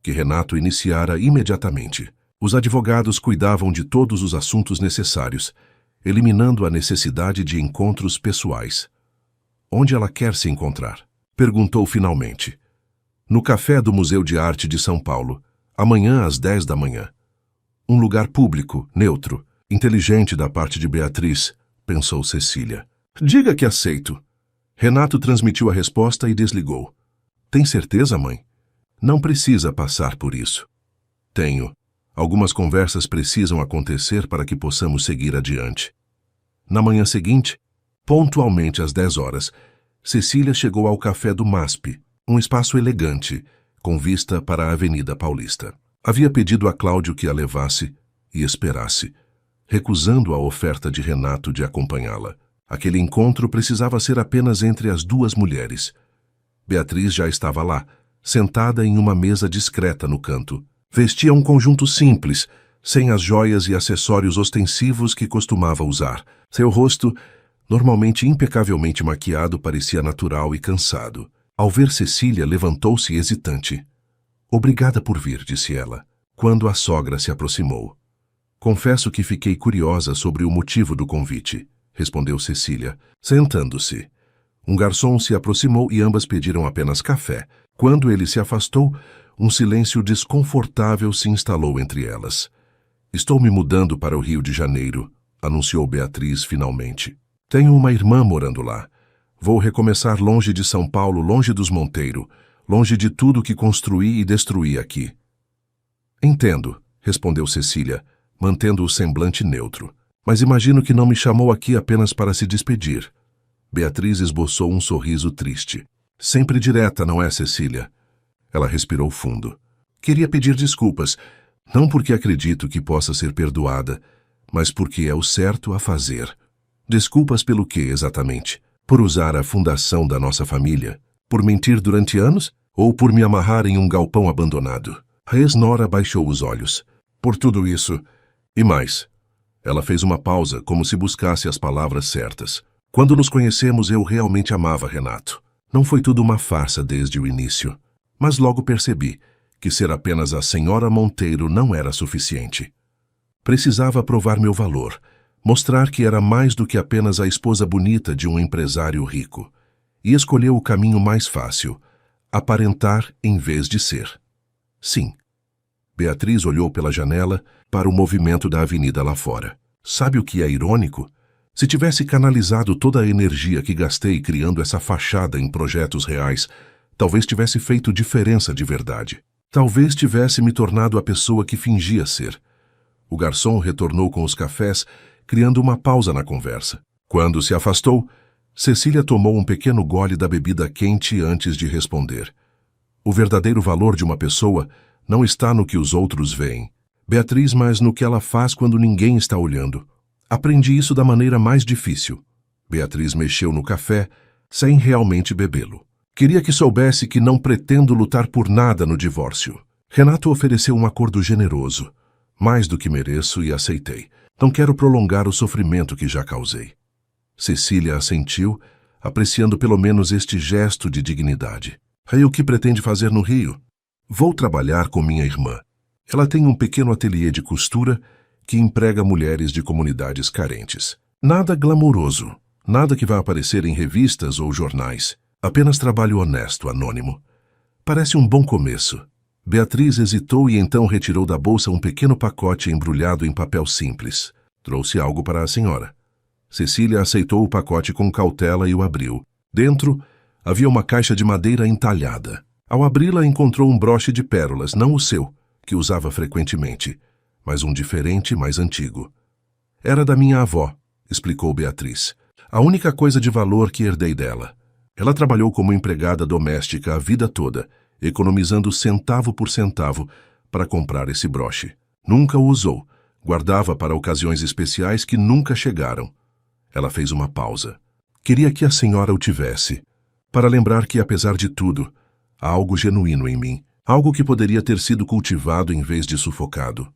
que Renato iniciara imediatamente. Os advogados cuidavam de todos os assuntos necessários, eliminando a necessidade de encontros pessoais. Onde ela quer se encontrar? Perguntou finalmente. No café do Museu de Arte de São Paulo, amanhã às 10 da manhã. Um lugar público, neutro, inteligente da parte de Beatriz, pensou Cecília. Diga que aceito. Renato transmitiu a resposta e desligou. Tem certeza, mãe? Não precisa passar por isso. Tenho. Algumas conversas precisam acontecer para que possamos seguir adiante. Na manhã seguinte, pontualmente às 10 horas, Cecília chegou ao café do MASP, um espaço elegante, com vista para a Avenida Paulista. Havia pedido a Cláudio que a levasse e esperasse, recusando a oferta de Renato de acompanhá-la. Aquele encontro precisava ser apenas entre as duas mulheres. Beatriz já estava lá, sentada em uma mesa discreta no canto. Vestia um conjunto simples, sem as joias e acessórios ostensivos que costumava usar. Seu rosto, normalmente impecavelmente maquiado, parecia natural e cansado. Ao ver Cecília, levantou-se hesitante. Obrigada por vir, disse ela, quando a sogra se aproximou. Confesso que fiquei curiosa sobre o motivo do convite, respondeu Cecília, sentando-se. Um garçom se aproximou e ambas pediram apenas café. Quando ele se afastou, um silêncio desconfortável se instalou entre elas. Estou me mudando para o Rio de Janeiro, anunciou Beatriz finalmente. Tenho uma irmã morando lá. Vou recomeçar longe de São Paulo, longe dos Monteiro, longe de tudo que construí e destruí aqui. Entendo, respondeu Cecília, mantendo o semblante neutro. Mas imagino que não me chamou aqui apenas para se despedir. Beatriz esboçou um sorriso triste. Sempre direta, não é, Cecília? Ela respirou fundo. Queria pedir desculpas, não porque acredito que possa ser perdoada, mas porque é o certo a fazer. Desculpas pelo quê, exatamente? Por usar a fundação da nossa família? Por mentir durante anos? Ou por me amarrar em um galpão abandonado? A ex-nora baixou os olhos. Por tudo isso. E mais. Ela fez uma pausa, como se buscasse as palavras certas. Quando nos conhecemos, eu realmente amava Renato. Não foi tudo uma farsa desde o início. Mas logo percebi que ser apenas a senhora Monteiro não era suficiente. Precisava provar meu valor, mostrar que era mais do que apenas a esposa bonita de um empresário rico. E escolheu o caminho mais fácil, aparentar em vez de ser. Sim. Beatriz olhou pela janela para o movimento da avenida lá fora. Sabe o que é irônico? Se tivesse canalizado toda a energia que gastei criando essa fachada em projetos reais, talvez tivesse feito diferença de verdade. Talvez tivesse me tornado a pessoa que fingia ser. O garçom retornou com os cafés, criando uma pausa na conversa. Quando se afastou, Cecília tomou um pequeno gole da bebida quente antes de responder. O verdadeiro valor de uma pessoa não está no que os outros veem, Beatriz, mas no que ela faz quando ninguém está olhando. Aprendi isso da maneira mais difícil. Beatriz mexeu no café, sem realmente bebê-lo. Queria que soubesse que não pretendo lutar por nada no divórcio. Renato ofereceu um acordo generoso. Mais do que mereço e aceitei. Não quero prolongar o sofrimento que já causei. Cecília assentiu, apreciando pelo menos este gesto de dignidade. Aí o que pretende fazer no Rio? Vou trabalhar com minha irmã. Ela tem um pequeno ateliê de costura que emprega mulheres de comunidades carentes. Nada glamouroso, nada que vá aparecer em revistas ou jornais. Apenas trabalho honesto, anônimo. Parece um bom começo. Beatriz hesitou e então retirou da bolsa um pequeno pacote embrulhado em papel simples. Trouxe algo para a senhora. Cecília aceitou o pacote com cautela e o abriu. Dentro, havia uma caixa de madeira entalhada. Ao abri-la, encontrou um broche de pérolas, não o seu, que usava frequentemente, mas um diferente, mais antigo. Era da minha avó, explicou Beatriz. A única coisa de valor que herdei dela. Ela trabalhou como empregada doméstica a vida toda, economizando centavo por centavo para comprar esse broche. Nunca o usou, guardava para ocasiões especiais que nunca chegaram. Ela fez uma pausa. Queria que a senhora o tivesse, para lembrar que, apesar de tudo, há algo genuíno em mim, algo que poderia ter sido cultivado em vez de sufocado.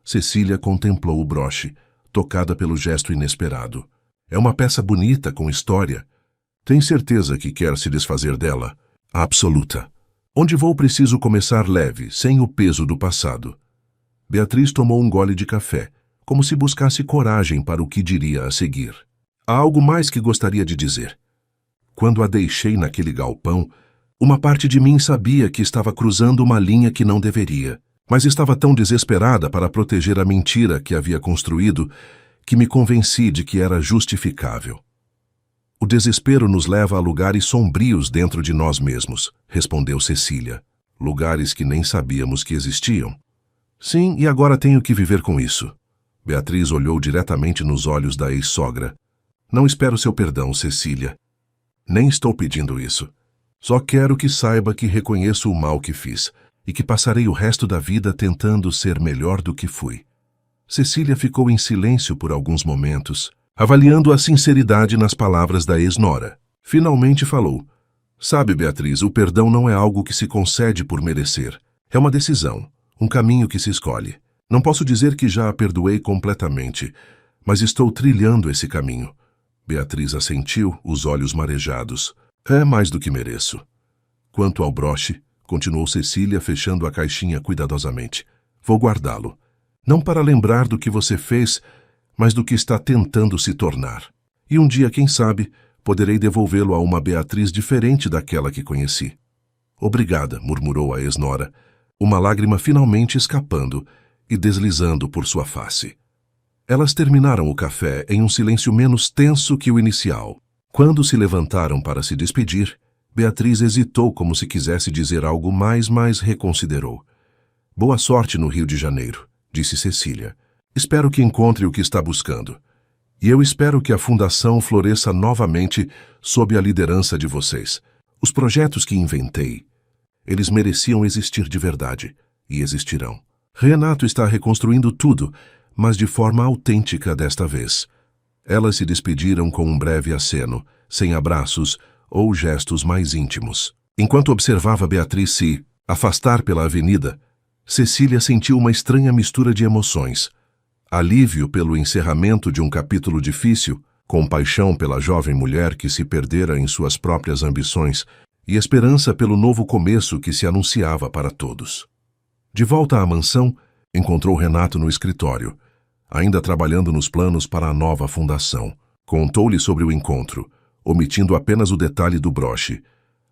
Cecília contemplou o broche, tocada pelo gesto inesperado. É uma peça bonita, com história. Tem certeza que quer se desfazer dela? Absoluta. Onde vou preciso começar leve, sem o peso do passado. Beatriz tomou um gole de café, como se buscasse coragem para o que diria a seguir. Há algo mais que gostaria de dizer. Quando a deixei naquele galpão, uma parte de mim sabia que estava cruzando uma linha que não deveria, mas estava tão desesperada para proteger a mentira que havia construído que me convenci de que era justificável. O desespero nos leva a lugares sombrios dentro de nós mesmos, respondeu Cecília. Lugares que nem sabíamos que existiam. Sim, e agora tenho que viver com isso. Beatriz olhou diretamente nos olhos da ex-sogra. Não espero seu perdão, Cecília. Nem estou pedindo isso. Só quero que saiba que reconheço o mal que fiz e que passarei o resto da vida tentando ser melhor do que fui. Cecília ficou em silêncio por alguns momentos, avaliando a sinceridade nas palavras da ex-nora. Finalmente falou. Sabe, Beatriz, o perdão não é algo que se concede por merecer. É uma decisão, um caminho que se escolhe. Não posso dizer que já a perdoei completamente, mas estou trilhando esse caminho. Beatriz assentiu, os olhos marejados. É mais do que mereço. Quanto ao broche, continuou Cecília, fechando a caixinha cuidadosamente. Vou guardá-lo. Não para lembrar do que você fez, mas do que está tentando se tornar. E um dia, quem sabe, poderei devolvê-lo a uma Beatriz diferente daquela que conheci. Obrigada, murmurou a ex-nora, uma lágrima finalmente escapando e deslizando por sua face. Elas terminaram o café em um silêncio menos tenso que o inicial. Quando se levantaram para se despedir, Beatriz hesitou como se quisesse dizer algo mais, mas reconsiderou. Boa sorte no Rio de Janeiro, disse Cecília. Espero que encontre o que está buscando. E eu espero que a Fundação floresça novamente sob a liderança de vocês. Os projetos que inventei, eles mereciam existir de verdade, e existirão. Renato está reconstruindo tudo, mas de forma autêntica desta vez. Elas se despediram com um breve aceno, sem abraços ou gestos mais íntimos. Enquanto observava Beatriz se afastar pela avenida, Cecília sentiu uma estranha mistura de emoções. Alívio pelo encerramento de um capítulo difícil, compaixão pela jovem mulher que se perdera em suas próprias ambições e esperança pelo novo começo que se anunciava para todos. De volta à mansão, encontrou Renato no escritório, ainda trabalhando nos planos para a nova fundação. Contou-lhe sobre o encontro, omitindo apenas o detalhe do broche.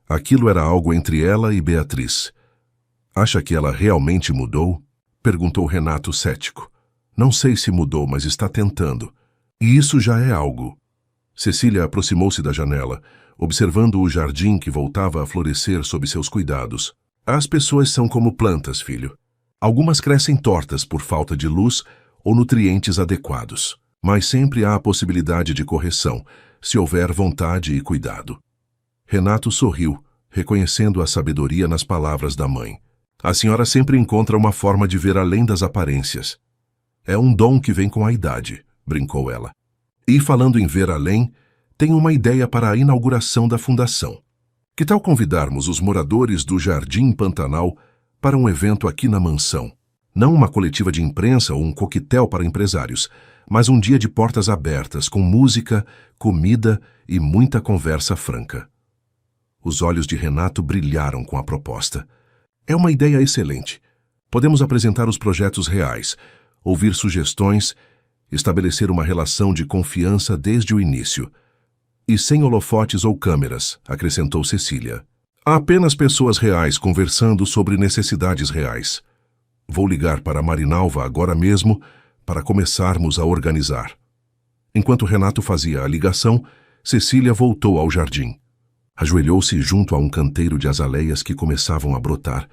Aquilo era algo entre ela e Beatriz. Acha que ela realmente mudou? Perguntou Renato cético. Não sei se mudou, mas está tentando. E isso já é algo. Cecília aproximou-se da janela, observando o jardim que voltava a florescer sob seus cuidados. As pessoas são como plantas, filho. Algumas crescem tortas por falta de luz ou nutrientes adequados, mas sempre há a possibilidade de correção, se houver vontade e cuidado. Renato sorriu, reconhecendo a sabedoria nas palavras da mãe. A senhora sempre encontra uma forma de ver além das aparências. É um dom que vem com a idade, brincou ela. E falando em ver além, tenho uma ideia para a inauguração da fundação. Que tal convidarmos os moradores do Jardim Pantanal para um evento aqui na mansão? Não uma coletiva de imprensa ou um coquetel para empresários, mas um dia de portas abertas, com música, comida e muita conversa franca. Os olhos de Renato brilharam com a proposta. É uma ideia excelente. Podemos apresentar os projetos reais, ouvir sugestões, estabelecer uma relação de confiança desde o início. E sem holofotes ou câmeras, acrescentou Cecília. Há apenas pessoas reais conversando sobre necessidades reais. Vou ligar para Marinalva agora mesmo para começarmos a organizar. Enquanto Renato fazia a ligação, Cecília voltou ao jardim. Ajoelhou-se junto a um canteiro de azaleias que começavam a brotar,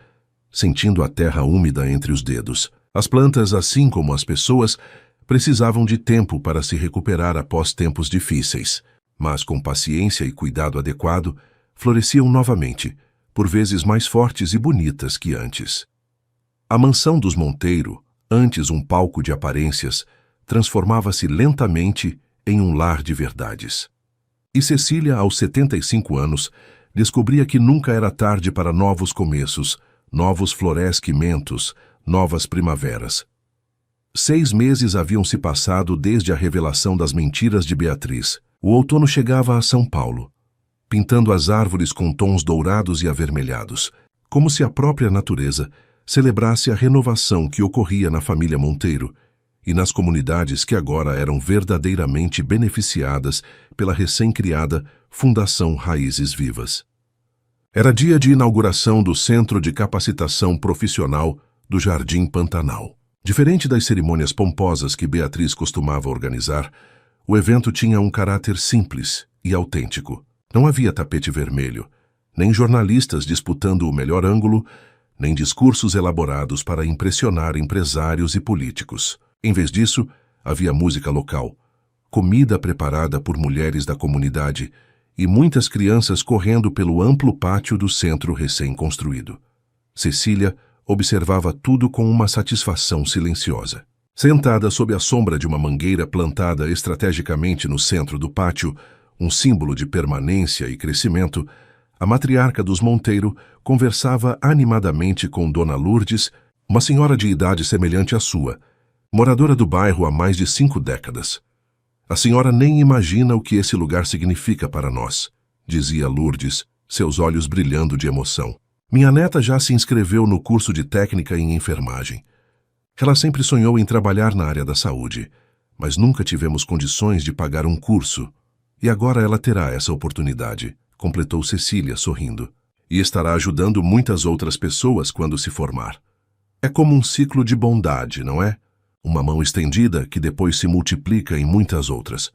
sentindo a terra úmida entre os dedos. As plantas, assim como as pessoas, precisavam de tempo para se recuperar após tempos difíceis, mas com paciência e cuidado adequado, floresciam novamente, por vezes mais fortes e bonitas que antes. A mansão dos Monteiro, antes um palco de aparências, transformava-se lentamente em um lar de verdades. E Cecília, aos 75 anos, descobria que nunca era tarde para novos começos, novos florescimentos, novas primaveras. 6 meses haviam se passado desde a revelação das mentiras de Beatriz. O outono chegava a São Paulo, pintando as árvores com tons dourados e avermelhados, como se a própria natureza celebrasse a renovação que ocorria na família Monteiro e nas comunidades que agora eram verdadeiramente beneficiadas pela recém-criada Fundação Raízes Vivas. Era dia de inauguração do Centro de Capacitação Profissional do Jardim Pantanal. Diferente das cerimônias pomposas que Beatriz costumava organizar, o evento tinha um caráter simples e autêntico. Não havia tapete vermelho, nem jornalistas disputando o melhor ângulo, nem discursos elaborados para impressionar empresários e políticos. Em vez disso, havia música local, comida preparada por mulheres da comunidade e muitas crianças correndo pelo amplo pátio do centro recém-construído. Cecília observava tudo com uma satisfação silenciosa. Sentada sob a sombra de uma mangueira plantada estrategicamente no centro do pátio, um símbolo de permanência e crescimento, a matriarca dos Monteiro conversava animadamente com Dona Lourdes, uma senhora de idade semelhante à sua, moradora do bairro há mais de 5 décadas. A senhora nem imagina o que esse lugar significa para nós, dizia Lourdes, seus olhos brilhando de emoção. Minha neta já se inscreveu no curso de técnica em enfermagem. Ela sempre sonhou em trabalhar na área da saúde, mas nunca tivemos condições de pagar um curso. E agora ela terá essa oportunidade, completou Cecília, sorrindo. E estará ajudando muitas outras pessoas quando se formar. É como um ciclo de bondade, não é? Uma mão estendida que depois se multiplica em muitas outras.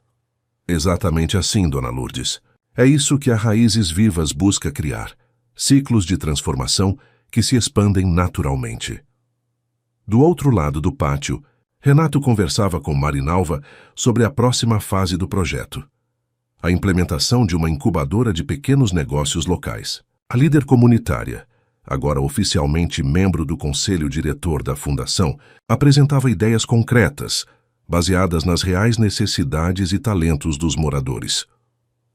Exatamente assim, Dona Lourdes. É isso que a Raízes Vivas busca criar. Ciclos de transformação que se expandem naturalmente. Do outro lado do pátio, Renato conversava com Marinalva sobre a próxima fase do projeto. A implementação de uma incubadora de pequenos negócios locais. A líder comunitária, agora oficialmente membro do conselho diretor da fundação, apresentava ideias concretas, baseadas nas reais necessidades e talentos dos moradores.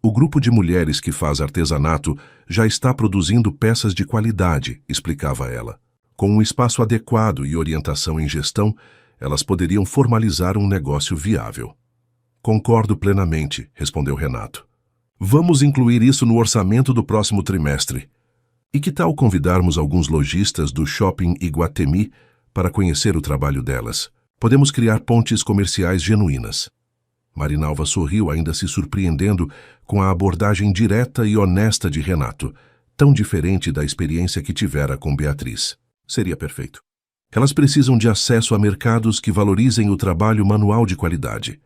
O grupo de mulheres que faz artesanato já está produzindo peças de qualidade, explicava ela. Com um espaço adequado e orientação em gestão, elas poderiam formalizar um negócio viável. Concordo plenamente, respondeu Renato. Vamos incluir isso no orçamento do próximo trimestre. E que tal convidarmos alguns lojistas do Shopping Iguatemi para conhecer o trabalho delas? Podemos criar pontes comerciais genuínas. Marinalva sorriu, ainda se surpreendendo com a abordagem direta e honesta de Renato, tão diferente da experiência que tivera com Beatriz. Seria perfeito. Elas precisam de acesso a mercados que valorizem o trabalho manual de qualidade.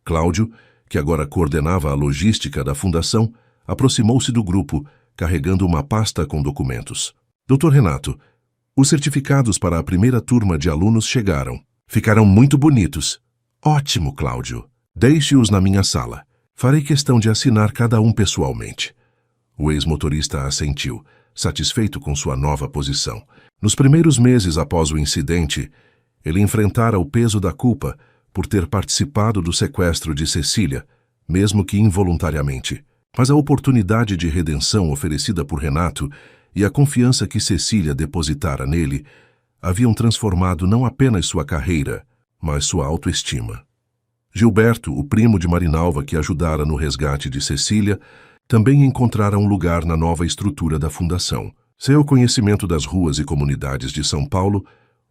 Cláudio, que agora coordenava a logística da fundação, aproximou-se do grupo, carregando uma pasta com documentos. Doutor Renato, os certificados para a primeira turma de alunos chegaram. Ficaram muito bonitos. Ótimo, Cláudio. Deixe-os na minha sala. Farei questão de assinar cada um pessoalmente. O ex-motorista assentiu, satisfeito com sua nova posição. Nos primeiros meses após o incidente, ele enfrentara o peso da culpa por ter participado do sequestro de Cecília, mesmo que involuntariamente. Mas a oportunidade de redenção oferecida por Renato e a confiança que Cecília depositara nele haviam transformado não apenas sua carreira, mas sua autoestima. Gilberto, o primo de Marinalva que ajudara no resgate de Cecília, também encontrara um lugar na nova estrutura da fundação. Seu conhecimento das ruas e comunidades de São Paulo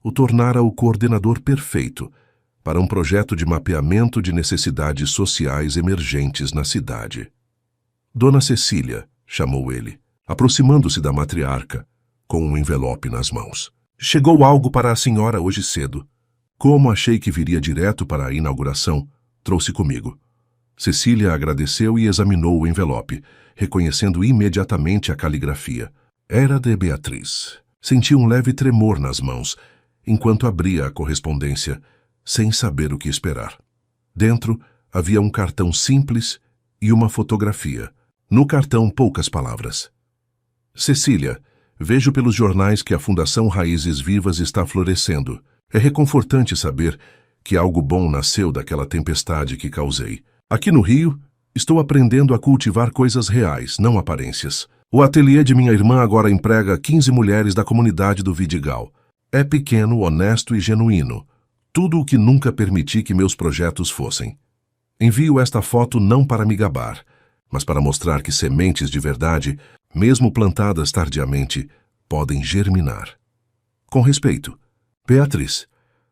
o tornara o coordenador perfeito para um projeto de mapeamento de necessidades sociais emergentes na cidade. Dona Cecília, chamou ele, aproximando-se da matriarca, com um envelope nas mãos. Chegou algo para a senhora hoje cedo. Como achei que viria direto para a inauguração, trouxe comigo. Cecília agradeceu e examinou o envelope, reconhecendo imediatamente a caligrafia. Era de Beatriz. Senti um leve tremor nas mãos, enquanto abria a correspondência, sem saber o que esperar. Dentro havia um cartão simples e uma fotografia. No cartão, poucas palavras. Cecília, vejo pelos jornais que a Fundação Raízes Vivas está florescendo. É reconfortante saber que algo bom nasceu daquela tempestade que causei. Aqui no Rio, estou aprendendo a cultivar coisas reais, não aparências. O ateliê de minha irmã agora emprega 15 mulheres da comunidade do Vidigal. É pequeno, honesto e genuíno. Tudo o que nunca permiti que meus projetos fossem. Envio esta foto não para me gabar, mas para mostrar que sementes de verdade, mesmo plantadas tardiamente, podem germinar. Com respeito, Beatriz.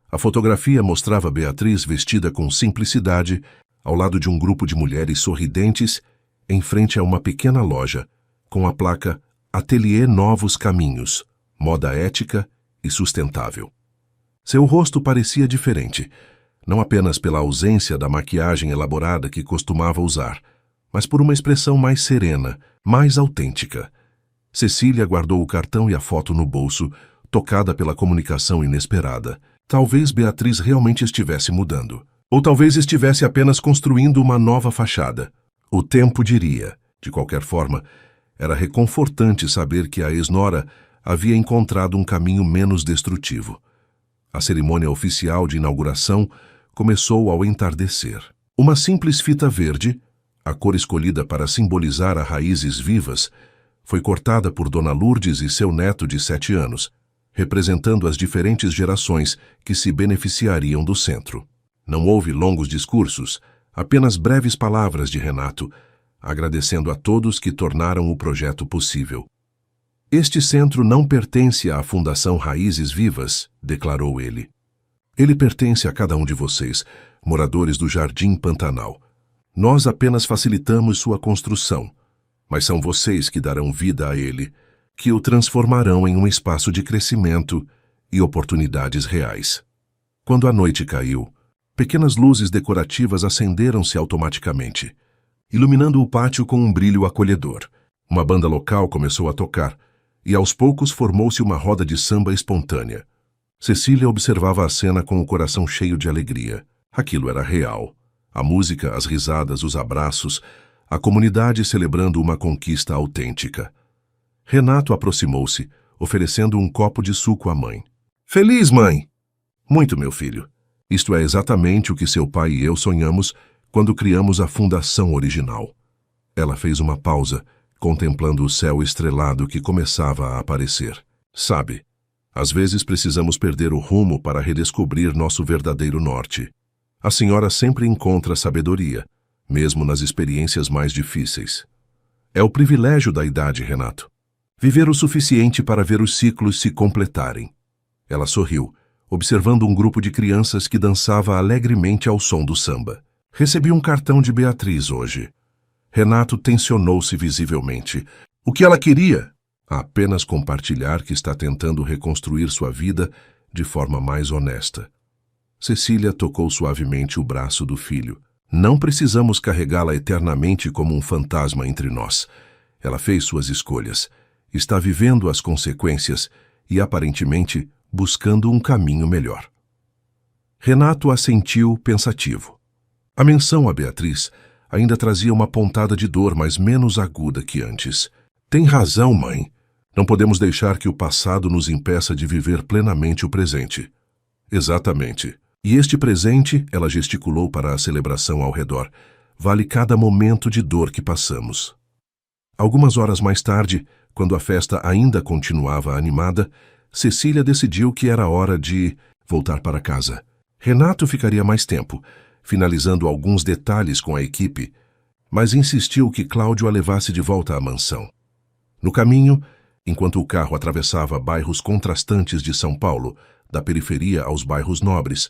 A fotografia mostrava Beatriz vestida com simplicidade, ao lado de um grupo de mulheres sorridentes, em frente a uma pequena loja, com a placa Ateliê Novos Caminhos, moda ética e sustentável. Seu rosto parecia diferente, não apenas pela ausência da maquiagem elaborada que costumava usar, mas por uma expressão mais serena, mais autêntica. Cecília guardou o cartão e a foto no bolso, tocada pela comunicação inesperada. Talvez Beatriz realmente estivesse mudando. Ou talvez estivesse apenas construindo uma nova fachada. O tempo diria. De qualquer forma, era reconfortante saber que a ex-nora havia encontrado um caminho menos destrutivo. A cerimônia oficial de inauguração começou ao entardecer. Uma simples fita verde, a cor escolhida para simbolizar as raízes vivas, foi cortada por Dona Lourdes e seu neto de 7 anos, representando as diferentes gerações que se beneficiariam do centro. Não houve longos discursos, apenas breves palavras de Renato, agradecendo a todos que tornaram o projeto possível. Este centro não pertence à Fundação Raízes Vivas, declarou ele. Ele pertence a cada um de vocês, moradores do Jardim Pantanal. Nós apenas facilitamos sua construção, mas são vocês que darão vida a ele, que o transformarão em um espaço de crescimento e oportunidades reais. Quando a noite caiu, pequenas luzes decorativas acenderam-se automaticamente, iluminando o pátio com um brilho acolhedor. Uma banda local começou a tocar, e aos poucos formou-se uma roda de samba espontânea. Cecília observava a cena com o coração cheio de alegria. Aquilo era real. A música, as risadas, os abraços, a comunidade celebrando uma conquista autêntica. Renato aproximou-se, oferecendo um copo de suco à mãe. Feliz, mãe! Muito, meu filho. Isto é exatamente o que seu pai e eu sonhamos quando criamos a fundação original. Ela fez uma pausa, contemplando o céu estrelado que começava a aparecer. Sabe, às vezes precisamos perder o rumo para redescobrir nosso verdadeiro norte. A senhora sempre encontra sabedoria, mesmo nas experiências mais difíceis. É o privilégio da idade, Renato. Viver o suficiente para ver os ciclos se completarem. Ela sorriu, observando um grupo de crianças que dançava alegremente ao som do samba. Recebi um cartão de Beatriz hoje. Renato tensionou-se visivelmente. O que ela queria? Apenas compartilhar que está tentando reconstruir sua vida de forma mais honesta. Cecília tocou suavemente o braço do filho. Não precisamos carregá-la eternamente como um fantasma entre nós. Ela fez suas escolhas. Está vivendo as consequências e, aparentemente, buscando um caminho melhor. Renato assentiu pensativo. A menção a Beatriz ainda trazia uma pontada de dor, mas menos aguda que antes. Tem razão, mãe. Não podemos deixar que o passado nos impeça de viver plenamente o presente. Exatamente. E este presente, ela gesticulou para a celebração ao redor, vale cada momento de dor que passamos. Algumas horas mais tarde, quando a festa ainda continuava animada, Cecília decidiu que era hora de voltar para casa. Renato ficaria mais tempo, finalizando alguns detalhes com a equipe, mas insistiu que Cláudio a levasse de volta à mansão. No caminho, enquanto o carro atravessava bairros contrastantes de São Paulo, da periferia aos bairros nobres,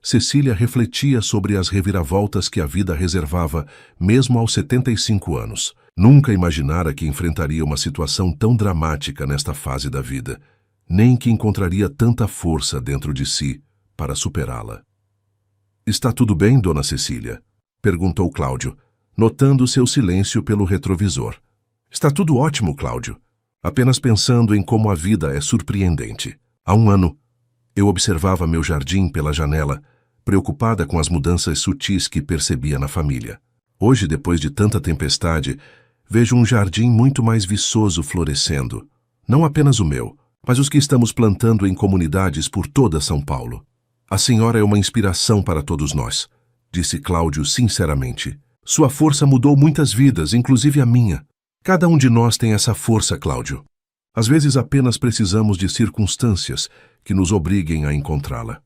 Cecília refletia sobre as reviravoltas que a vida reservava, mesmo aos 75 anos. Nunca imaginara que enfrentaria uma situação tão dramática nesta fase da vida, nem que encontraria tanta força dentro de si para superá-la. Está tudo bem, Dona Cecília? Perguntou Cláudio, notando seu silêncio pelo retrovisor. Está tudo ótimo, Cláudio. Apenas pensando em como a vida é surpreendente. Há um ano, eu observava meu jardim pela janela, preocupada com as mudanças sutis que percebia na família. Hoje, depois de tanta tempestade, vejo um jardim muito mais viçoso florescendo. Não apenas o meu, mas os que estamos plantando em comunidades por toda São Paulo. A senhora é uma inspiração para todos nós, disse Cláudio sinceramente. Sua força mudou muitas vidas, inclusive a minha. Cada um de nós tem essa força, Cláudio. Às vezes apenas precisamos de circunstâncias que nos obriguem a encontrá-la.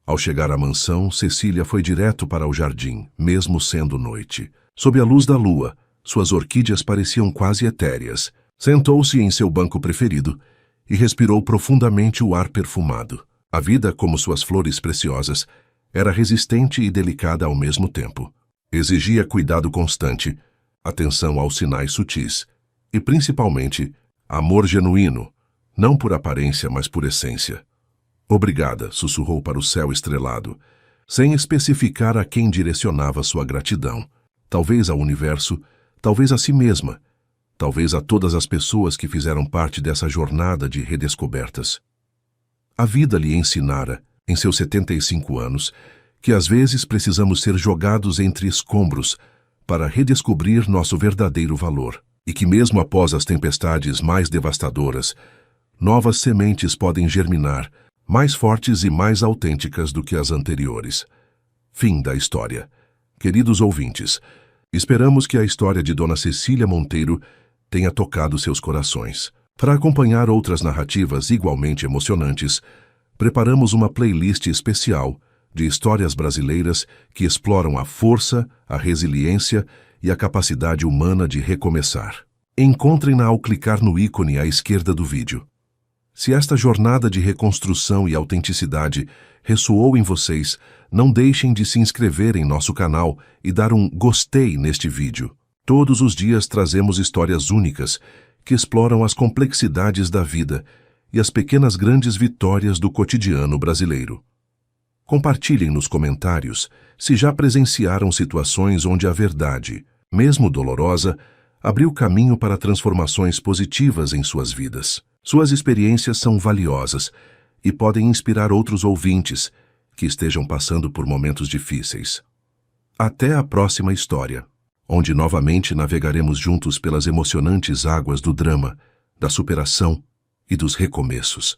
Ao chegar à mansão, Cecília foi direto para o jardim, mesmo sendo noite. Sob a luz da lua, suas orquídeas pareciam quase etéreas. Sentou-se em seu banco preferido e respirou profundamente o ar perfumado. A vida, como suas flores preciosas, era resistente e delicada ao mesmo tempo. Exigia cuidado constante, atenção aos sinais sutis e, principalmente, amor genuíno, não por aparência, mas por essência. Obrigada, sussurrou para o céu estrelado, sem especificar a quem direcionava sua gratidão. Talvez ao universo, talvez a si mesma, talvez a todas as pessoas que fizeram parte dessa jornada de redescobertas. A vida lhe ensinara, em seus 75 anos, que às vezes precisamos ser jogados entre escombros para redescobrir nosso verdadeiro valor, e que mesmo após as tempestades mais devastadoras, novas sementes podem germinar, mais fortes e mais autênticas do que as anteriores. Fim da história. Queridos ouvintes, esperamos que a história de Dona Cecília Monteiro tenha tocado seus corações. Para acompanhar outras narrativas igualmente emocionantes, preparamos uma playlist especial de histórias brasileiras que exploram a força, a resiliência e a capacidade humana de recomeçar. Encontrem-na ao clicar no ícone à esquerda do vídeo. Se esta jornada de reconstrução e autenticidade ressoou em vocês, não deixem de se inscrever em nosso canal e dar um gostei neste vídeo. Todos os dias trazemos histórias únicas que exploram as complexidades da vida e as pequenas grandes vitórias do cotidiano brasileiro. Compartilhem nos comentários se já presenciaram situações onde a verdade, mesmo dolorosa, abriu caminho para transformações positivas em suas vidas. Suas experiências são valiosas e podem inspirar outros ouvintes que estejam passando por momentos difíceis. Até a próxima história, onde novamente navegaremos juntos pelas emocionantes águas do drama, da superação e dos recomeços.